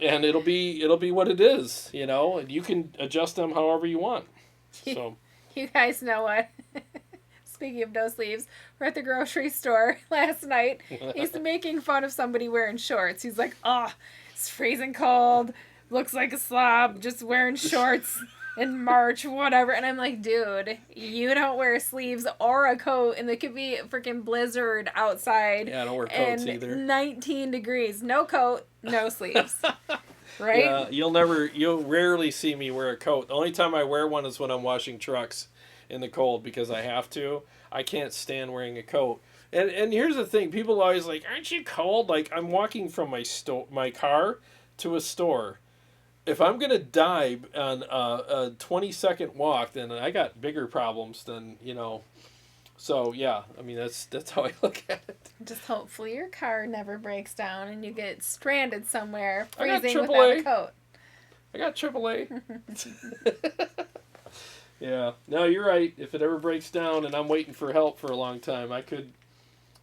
And it'll be what it is, and you can adjust them however you want. So you guys know what? Speaking of no sleeves, we're at the grocery store last night. He's making fun of somebody wearing shorts. He's like, it's freezing cold. Looks like a slob just wearing shorts in March, whatever. And I'm like, dude, you don't wear sleeves or a coat, and it could be a freaking blizzard outside. Yeah, I don't wear coats either. 19 degrees. No coat, no sleeves. Right? Yeah, you'll rarely see me wear a coat. The only time I wear one is when I'm washing trucks in the cold because I have to. I can't stand wearing a coat. And here's the thing. People always like, aren't you cold? Like, I'm walking from my car to a store. If I'm going to die on a 20-second walk, then I got bigger problems than, So, yeah, I mean, that's how I look at it. Just hopefully your car never breaks down and you get stranded somewhere freezing without a coat. I got AAA. Yeah. No, you're right. If it ever breaks down and I'm waiting for help for a long time,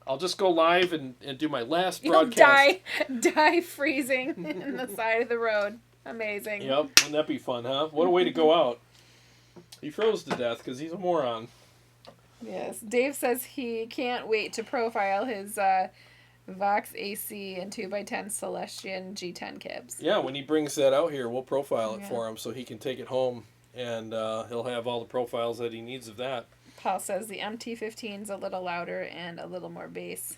I'll just go live and do my last broadcast. You'll die freezing in the side of the road. Amazing. Yep. Wouldn't that be fun, huh? What a way to go out. He froze to death because he's a moron. Yes. Dave says he can't wait to profile his Vox AC and 2x10 Celestion G10 cabs. Yeah, when he brings that out here, we'll profile it for him so he can take it home. And he'll have all the profiles that he needs of that. Paul says the MT15's a little louder and a little more bass.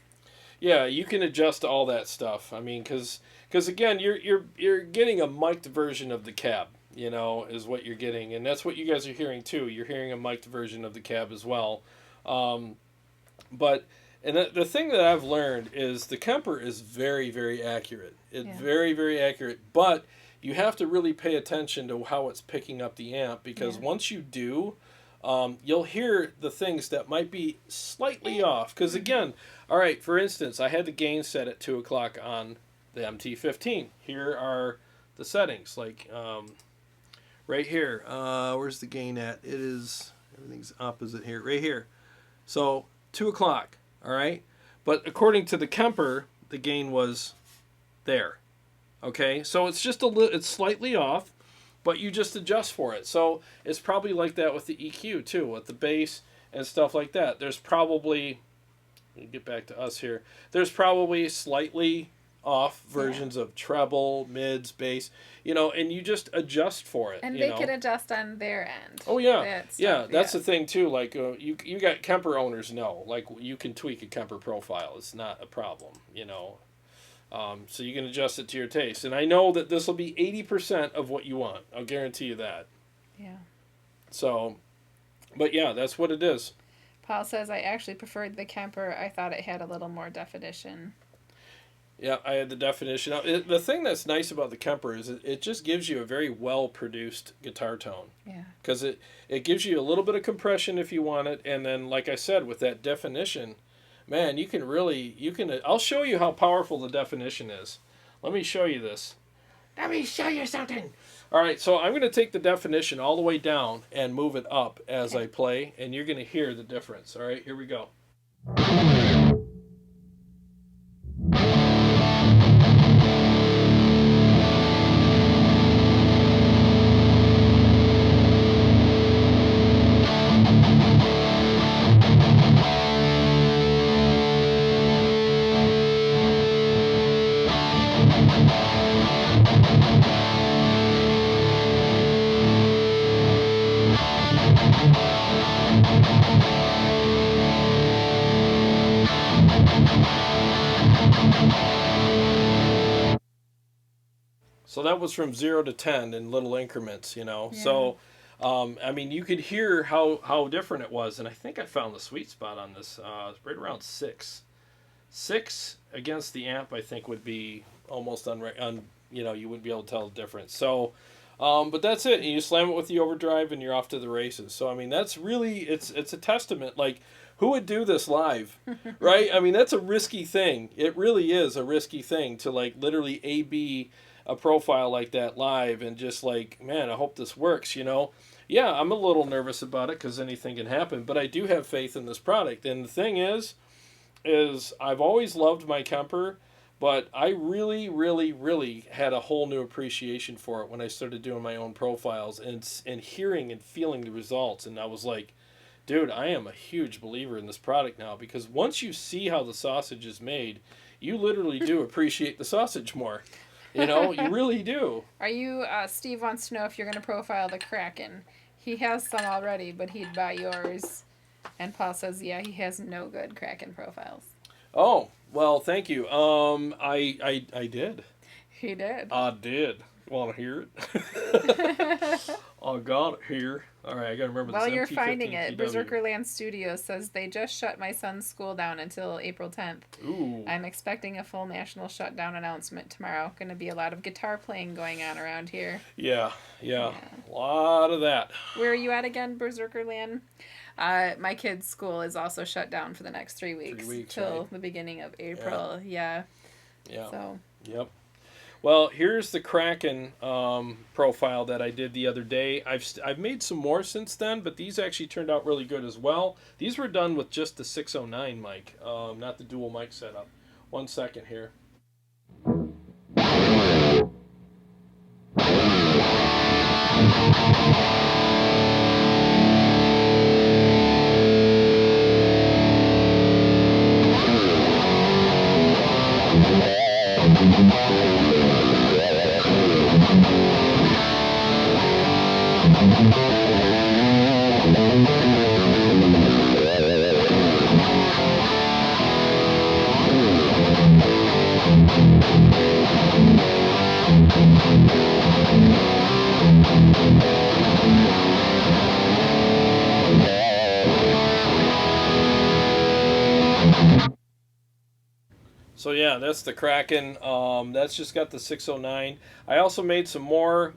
Yeah, you can adjust all that stuff. I mean, because again, you're getting a mic'd version of the cab, is what you're getting, and that's what you guys are hearing too. You're hearing a mic'd version of the cab as well. But the thing that I've learned is the Kemper is very, very accurate. It's very, very accurate. But you have to really pay attention to how it's picking up the amp, because once you do, you'll hear the things that might be slightly off. Because again, all right, for instance, I had the gain set at 2 o'clock on the MT15. Here are the settings, like right here. Where's the gain at? It is, everything's opposite here, right here. So 2 o'clock, all right? But according to the Kemper, the gain was there. Okay, so it's just it's slightly off, but you just adjust for it. So it's probably like that with the EQ too, with the bass and stuff like that. There's probably, let me get back to us here, there's probably slightly off versions of treble, mids, bass, and you just adjust for it. And they can adjust on their end. Oh yeah, that's the thing too. Like you got Kemper owners know, like you can tweak a Kemper profile. It's not a problem, so you can adjust it to your taste. And I know that this will be 80% of what you want. I'll guarantee you that. Yeah. So, but yeah, that's what it is. Paul says, I actually preferred the Kemper. I thought it had a little more definition. Yeah, I had the definition. The thing that's nice about the Kemper is it just gives you a very well-produced guitar tone. Yeah. Because it gives you a little bit of compression if you want it. And then, like I said, with that definition, man, I'll show you how powerful the definition is. Let me show you this. Let me show you something. All right, so I'm going to take the definition all the way down and move it up as I play, and you're going to hear the difference. All right, here we go. So that was from 0 to 10 in little increments, Yeah. So, I mean, you could hear how different it was. And I think I found the sweet spot on this. It's right around 6. 6 against the amp, I think, would be almost you wouldn't be able to tell the difference. So, but that's it. And you slam it with the overdrive and you're off to the races. So, I mean, that's really, it's a testament. Like, who would do this live, right? I mean, that's a risky thing. It really is a risky thing to, like, literally A-B a profile like that live and just like, man, I hope this works, Yeah, I'm a little nervous about it because anything can happen, but I do have faith in this product. And the thing is I've always loved my Kemper, but I really, really, really had a whole new appreciation for it when I started doing my own profiles and hearing and feeling the results. And I was like, dude, I am a huge believer in this product now, because once you see how the sausage is made, you literally do appreciate the sausage more. You really do. Are you, Steve wants to know if you're going to profile the Kraken. He has some already, but he'd buy yours. And Paul says, yeah, he has no good Kraken profiles. Oh, well, thank you. I did. He did. I did. Want to hear it? I got it here. All right, I got to remember this. While you're finding it, Berserkerland Studios says they just shut my son's school down until April 10th. Ooh. I'm expecting a full national shutdown announcement tomorrow. Going to be a lot of guitar playing going on around here. Yeah. A lot of that. Where are you at again, Berserkerland? My kid's school is also shut down for the next 3 weeks. 3 weeks, till right? The beginning of April. Yeah. So. Yep. Well, here's the Kraken profile that I did the other day. I've made some more since then, but these actually turned out really good as well. These were done with just the 609 mic, not the dual mic setup. 1 second here. So yeah, that's the Kraken. That's just got the 609. I also made some more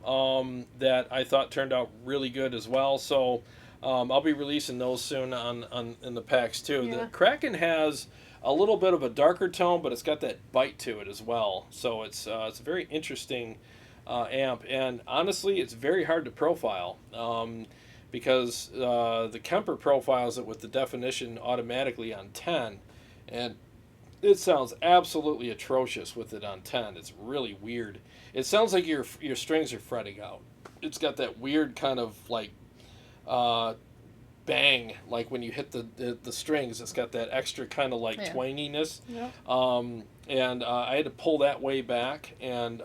that I thought turned out really good as well. So I'll be releasing those soon on in the packs too. Yeah. The Kraken has a little bit of a darker tone, but it's got that bite to it as well. So it's a very interesting amp, and honestly, it's very hard to profile. Because the Kemper profiles it with the definition automatically on 10, and it sounds absolutely atrocious with it on 10. It's really weird. It sounds like your strings are fretting out. It's got that weird kind of like bang, like when you hit the strings. It's got that extra kind of like twanginess. Yeah. And I had to pull that way back, and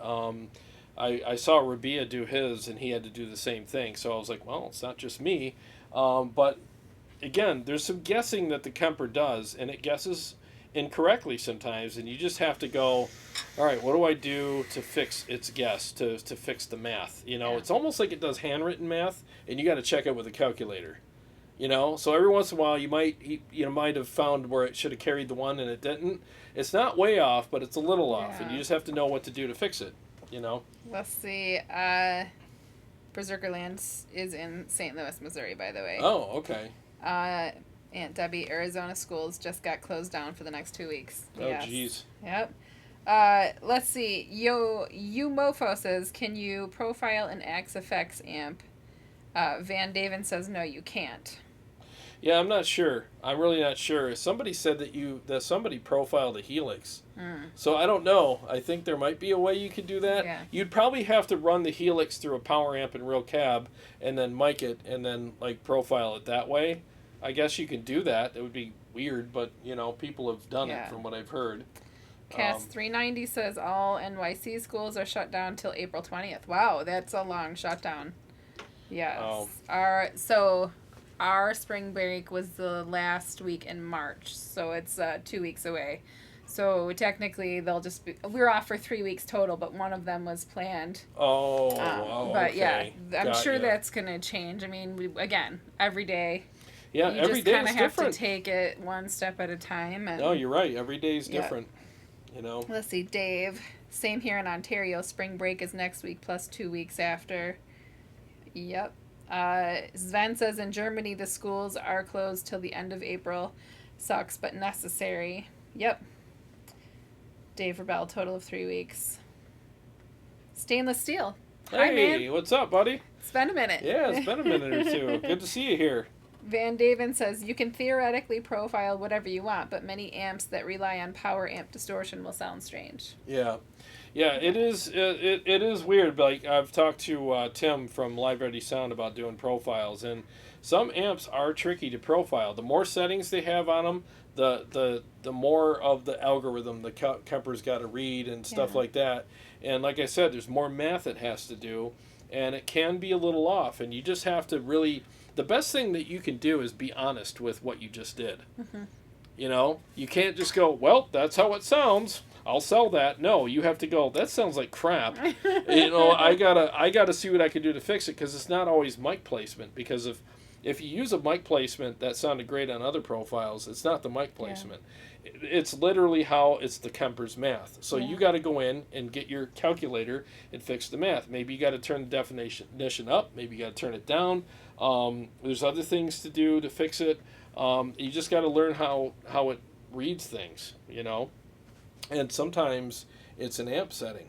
I saw Rabia do his, and he had to do the same thing. So I was like, well, it's not just me. But again, there's some guessing that the Kemper does, and it guesses incorrectly sometimes, and you just have to go, all right, what do I do to fix its guess, to fix the math? It's almost like it does handwritten math, and you got to check it with a calculator. So every once in a while you might have found where it should have carried the one and it didn't. It's not way off, but it's a little off, and you just have to know what to do to fix it. Let's see. Berserkerland is in St. Louis, Missouri, by the way. Oh, okay. Aunt Debbie, Arizona schools just got closed down for the next 2 weeks. Oh, jeez. Yep. Let's see. You Mofo says, can you profile an XFX amp? Van Daven says, no, you can't. Yeah, I'm not sure. I'm really not sure. Somebody said that somebody profiled a Helix. So I don't know. I think there might be a way you could do that. Yeah. You'd probably have to run the Helix through a power amp and real cab, and then mic it, and then like profile it that way. I guess you can do that. It would be weird, but people have done it from what I've heard. Cass 390 says all NYC schools are shut down till April 20th. Wow, that's a long shutdown. Yes. Our spring break was the last week in March, so it's 2 weeks away. So technically, we're off for 3 weeks total, but one of them was planned. But okay. Yeah, I'm sure that's going to change. I mean, again, every day. Yeah, you every just day kind is of have different. to take it one step at a time. And, no, you're right. Every day is different. Let's see, Dave. Same here in Ontario. Spring break is next week plus 2 weeks after. Yep. Sven says in Germany the schools are closed till the end of April. Sucks but necessary. Yep. Dave Rebel, total of 3 weeks. Stainless Steel. Hi, hey, man. What's up, buddy? It's been a minute. Yeah, it's been a minute or two. Good to see you here. Van Daven says, you can theoretically profile whatever you want, but many amps that rely on power amp distortion will sound strange. Yeah. Yeah, it is. It is weird. Like I've talked to Tim from Live Ready Sound about doing profiles, and some amps are tricky to profile. The more settings they have on them, the more of the algorithm the Kemper's got to read and stuff like that. And like I said, there's more math it has to do, and it can be a little off. And you just have to really. The best thing that you can do is be honest with what you just did. Mm-hmm. You can't just go, well, that's how it sounds. I'll sell that. No, you have to go, that sounds like crap. I gotta see what I can do to fix it, because it's not always mic placement. Because if you use a mic placement that sounded great on other profiles, it's not the mic placement. Yeah. It's literally how it's the Kemper's math. So you got to go in and get your calculator and fix the math. Maybe you got to turn the definition up. Maybe you got to turn it down. There's other things to do to fix it. You just got to learn how it reads things, And sometimes it's an amp setting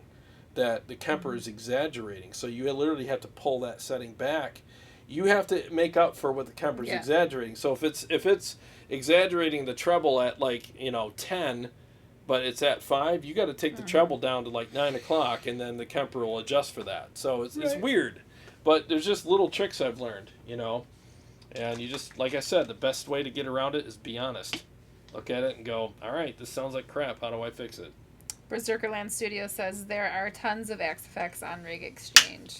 that the Kemper is exaggerating. So you literally have to pull that setting back. You have to make up for what the Kemper's exaggerating. So if it's exaggerating the treble at 10, but it's at 5, you got to take the treble down to 9 o'clock, and then the Kemper will adjust for that. So it's weird. But there's just little tricks I've learned, And you just, like I said, the best way to get around it is be honest. Look at it and go, all right, this sounds like crap. How do I fix it? Berserkerland Studio says there are tons of XFX on Rig Exchange.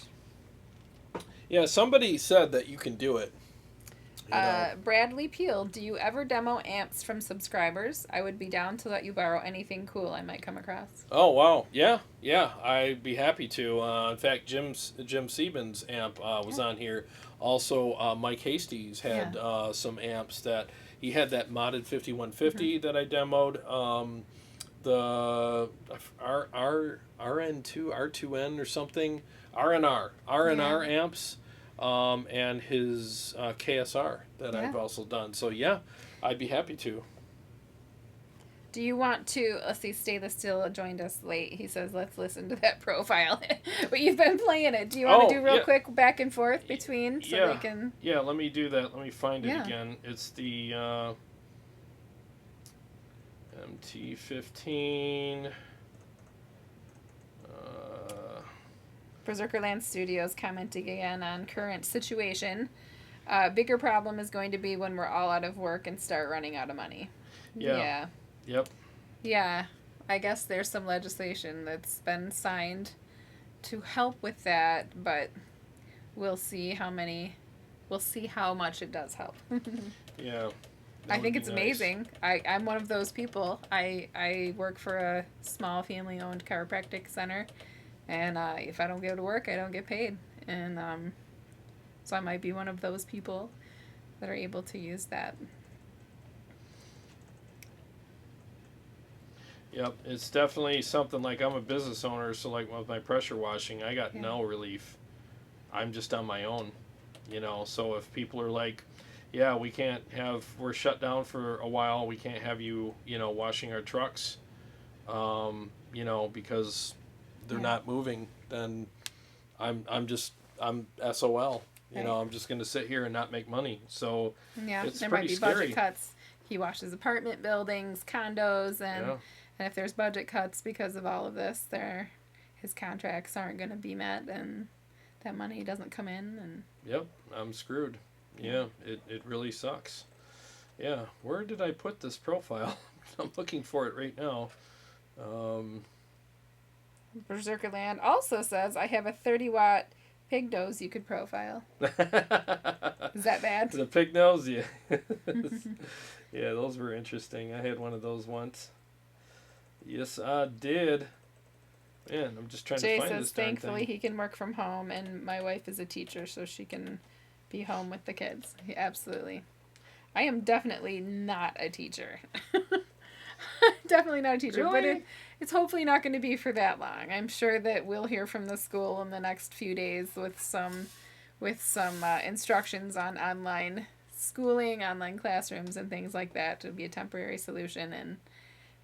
Yeah, somebody said that you can do it. Bradley Peel, do you ever demo amps from subscribers? I would be down to let you borrow anything cool I might come across. Oh, wow. Yeah, I'd be happy to. In fact, Jim Siebens' amp was on here. Also, Mike Hastie's had some amps that he had that modded 5150 that I demoed. the RN2, R2N or something, R&R amps, and his KSR that I've also done. So yeah, I'd be happy to. Do you want to, let's see, Stay the Still joined us late. He says, let's listen to that profile. But you've been playing it. Do you want to do real quick back and forth between so they can... Yeah, let me do that. Let me find it again. It's the MT15. Berserkerland Studios commenting again on current situation. Bigger problem is going to be when we're all out of work and start running out of money. Yeah. Yep. Yeah. I guess there's some legislation that's been signed to help with that, but we'll see how much it does help. Yeah. I think it's amazing. I'm one of those people. I work for a small family-owned chiropractic center, and if I don't go to work, I don't get paid. And so I might be one of those people that are able to use that. Yep, it's definitely something. Like, I'm a business owner, so like with my pressure washing, I got no relief. I'm just on my own, so if people are like, yeah, we're shut down for a while, we can't have you, washing our trucks, because they're not moving, then I'm SOL. I'm just going to sit here and not make money. So it's there pretty might be scary. Budget cuts. He washes apartment buildings, condos, and if there's budget cuts because of all of this, his contracts aren't going to be met, and that money doesn't come in. And yep, I'm screwed. Yeah, it really sucks. Yeah, where did I put this profile? I'm looking for it right now. Berserkerland also says, I have a 30-watt pig nose you could profile. Is that bad? The pig nose, yeah. Yeah, those were interesting. I had one of those once. Yes, I did. Man, I'm just trying to find says, this darn thankfully thing. he can work from home, and my wife is a teacher, so she can be home with the kids. Yeah, absolutely. I am definitely not a teacher. Definitely not a teacher. Really? But it's hopefully not going to be for that long. I'm sure that we'll hear from the school in the next few days with some instructions on online schooling, online classrooms, and things like that. It'll be a temporary solution,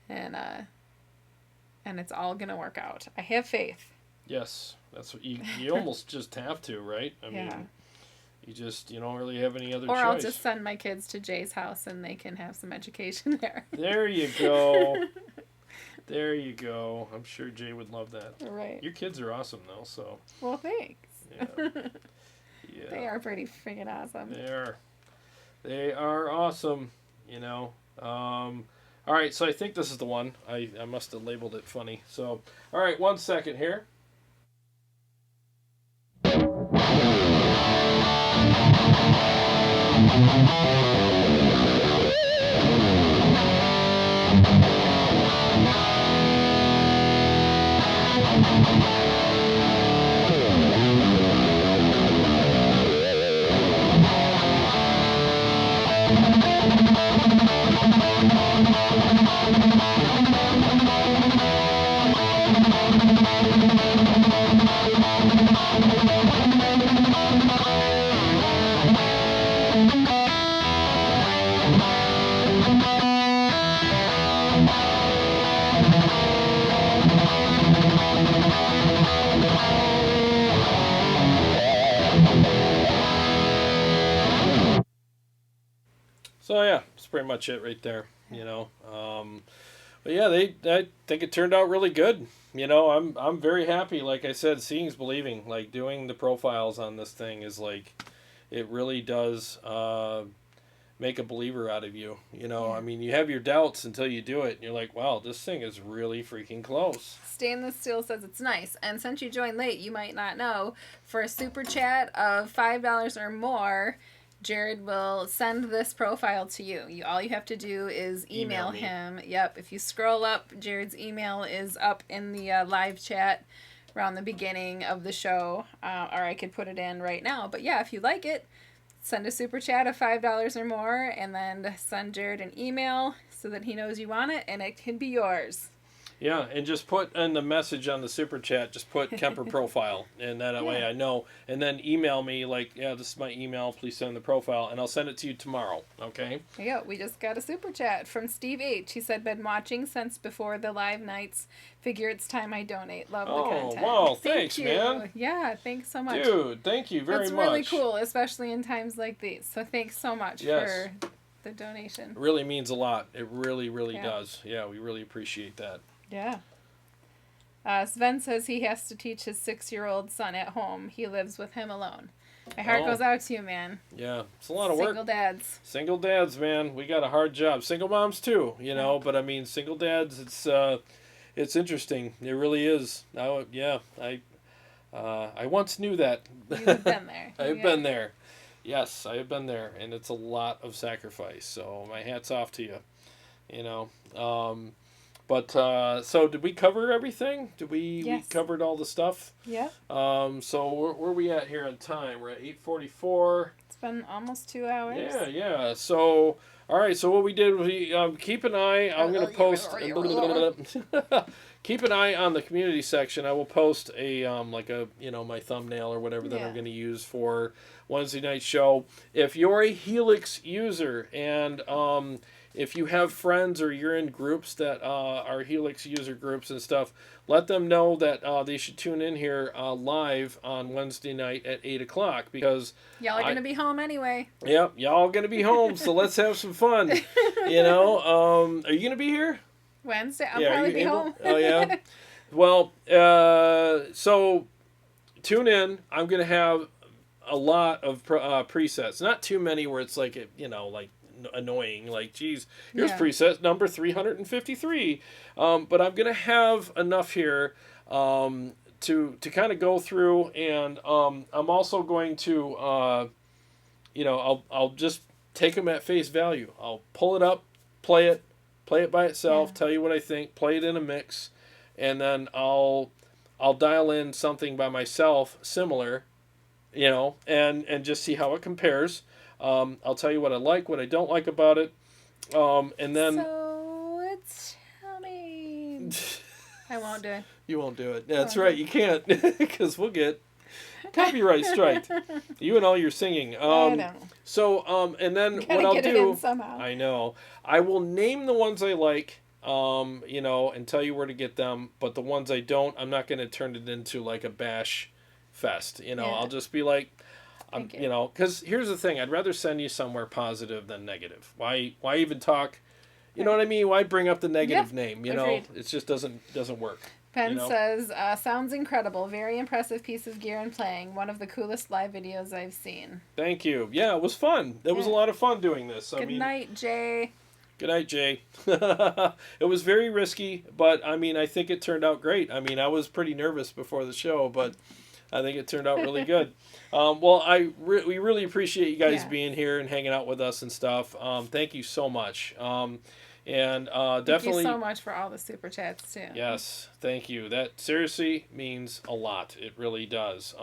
and it's all going to work out. I have faith. Yes, that's what you almost just have to, right? I mean, you don't really have any other choice. Or I'll just send my kids to Jay's house and they can have some education there. There you go. There you go. I'm sure Jay would love that. Right. Your kids are awesome, though, so. Well, thanks. Yeah. Yeah. They are pretty freaking awesome. They are awesome, All right, so I think this is the one. I must have labeled it funny. So, all right, 1 second here. So yeah, that's pretty much it right there. But yeah, I think it turned out really good. I'm very happy. Like I said, seeing is believing. Like, doing the profiles on this thing is like, it really does make a believer out of you. I mean, you have your doubts until you do it, and you're like, wow, this thing is really freaking close. Stainless Steel says it's nice. And since you joined late, you might not know, for a super chat of $5 or more, Jared will send this profile to you. All you have to do is email him. Yep. If you scroll up, Jared's email is up in the live chat around the beginning of the show. Or I could put it in right now. But yeah, if you like it, send a super chat of $5 or more, and then send Jared an email so that he knows you want it, and it can be yours. Yeah, and just put in the message on the super chat, just put Kemper profile, and that way I know. And then email me like, this is my email. Please send the profile, and I'll send it to you tomorrow. Okay. Yeah, we just got a super chat from Steve H. He said, "Been watching since before the live nights. Figure it's time I donate. Love the content." Oh, wow, Thank thanks, you. man. Yeah, thanks so much, dude. Thank you very much. That's really cool, especially in times like these. So thanks so much for the donation. It really means a lot. It really, really does. Yeah, we really appreciate that. Yeah. Sven says he has to teach his 6-year-old son at home. He lives with him alone. My heart goes out to you, man. Yeah, it's a lot of work. Single dads. Single dads, man. We got a hard job. Single moms too, you know. But I mean, single dads. It's interesting. It really is. I once knew that. You've been there. I've been there. Yes, I have been there, and it's a lot of sacrifice. So my hat's off to you. You know. So did we cover everything? We covered all the stuff? Yeah. So where are we at here on time? We're at 8:44. It's been almost 2 hours. Yeah. So, all right. So what we did was keep an eye. I'm going to post. Keep an eye on the community section. I will post a my thumbnail or whatever that I'm going to use for Wednesday night show. If you're a Helix user and if you have friends or you're in groups that are Helix user groups and stuff, let them know that they should tune in here live on Wednesday night at 8 o'clock because y'all are going to be home anyway. Yep, y'all going to be home, so let's have some fun. Are you going to be here? Wednesday? I'll probably be home. Oh, yeah? Well, so tune in. I'm going to have a lot of presets. Not too many where it's like, annoying, like, geez, here's preset number 353, but I'm gonna have enough here to kind of go through, and I'm also going to I'll just take them at face value. I'll pull it up, play it by itself, tell you what I think, play it in a mix, and then I'll dial in something by myself similar, and just see how it compares. I'll tell you what I like, what I don't like about it, and then... So, tell me... I won't do it. You won't do it. That's right, you can't, because we'll get copyright strike. You and all your singing. I know. So, and then what I'll do... somehow. I know. I will name the ones I like, and tell you where to get them, but the ones I don't, I'm not going to turn it into like a bash fest. I'll just be like... because here's the thing. I'd rather send you somewhere positive than negative. Why even talk? You know what I mean? Why bring up the negative name? Agreed. It just doesn't work. Penn says, sounds incredible. Very impressive piece of gear and playing. One of the coolest live videos I've seen. Thank you. Yeah, it was fun. It was a lot of fun doing this. Good night, Jay. Good night, Jay. It was very risky, but I think it turned out great. I was pretty nervous before the show, but I think it turned out really good. We really appreciate you guys being here and hanging out with us and stuff. Thank you so much. Definitely... Thank you so much for all the super chats, too. Yes, thank you. That seriously means a lot. It really does.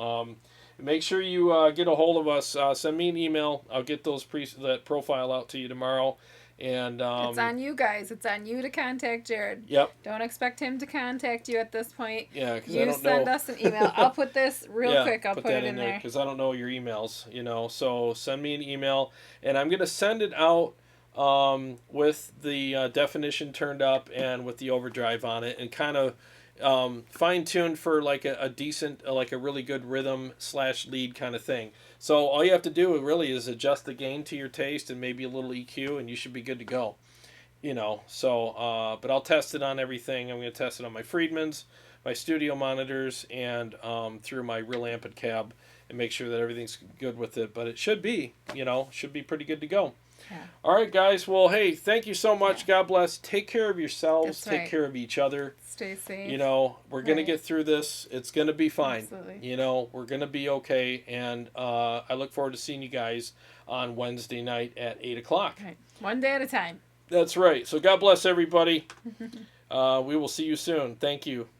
Make sure you get a hold of us. Send me an email. I'll get that profile out to you tomorrow. And it's on you guys. It's on you to contact Jared. Yep. Don't expect him to contact you at this point. Yeah, because I don't know. You send us an email. I'll put this real quick. I'll put it in there because I don't know your emails. So send me an email, and I'm gonna send it out with the definition turned up and with the overdrive on it, and kind of fine tuned for like a decent, like a really good rhythm / lead kind of thing. So all you have to do really is adjust the gain to your taste and maybe a little EQ, and you should be good to go. But I'll test it on everything. I'm going to test it on my Friedmans, my studio monitors, and through my real amp and cab, and make sure that everything's good with it. But it should be, should be pretty good to go. Yeah. All right, guys. Well, hey, thank you so much. God bless. Take care of yourselves. Take care of each other. Stay safe. We're going to get through this. It's going to be fine. Absolutely. We're going to be okay. And I look forward to seeing you guys on Wednesday night at 8 o'clock. Right. One day at a time. That's right. So God bless everybody. We will see you soon. Thank you.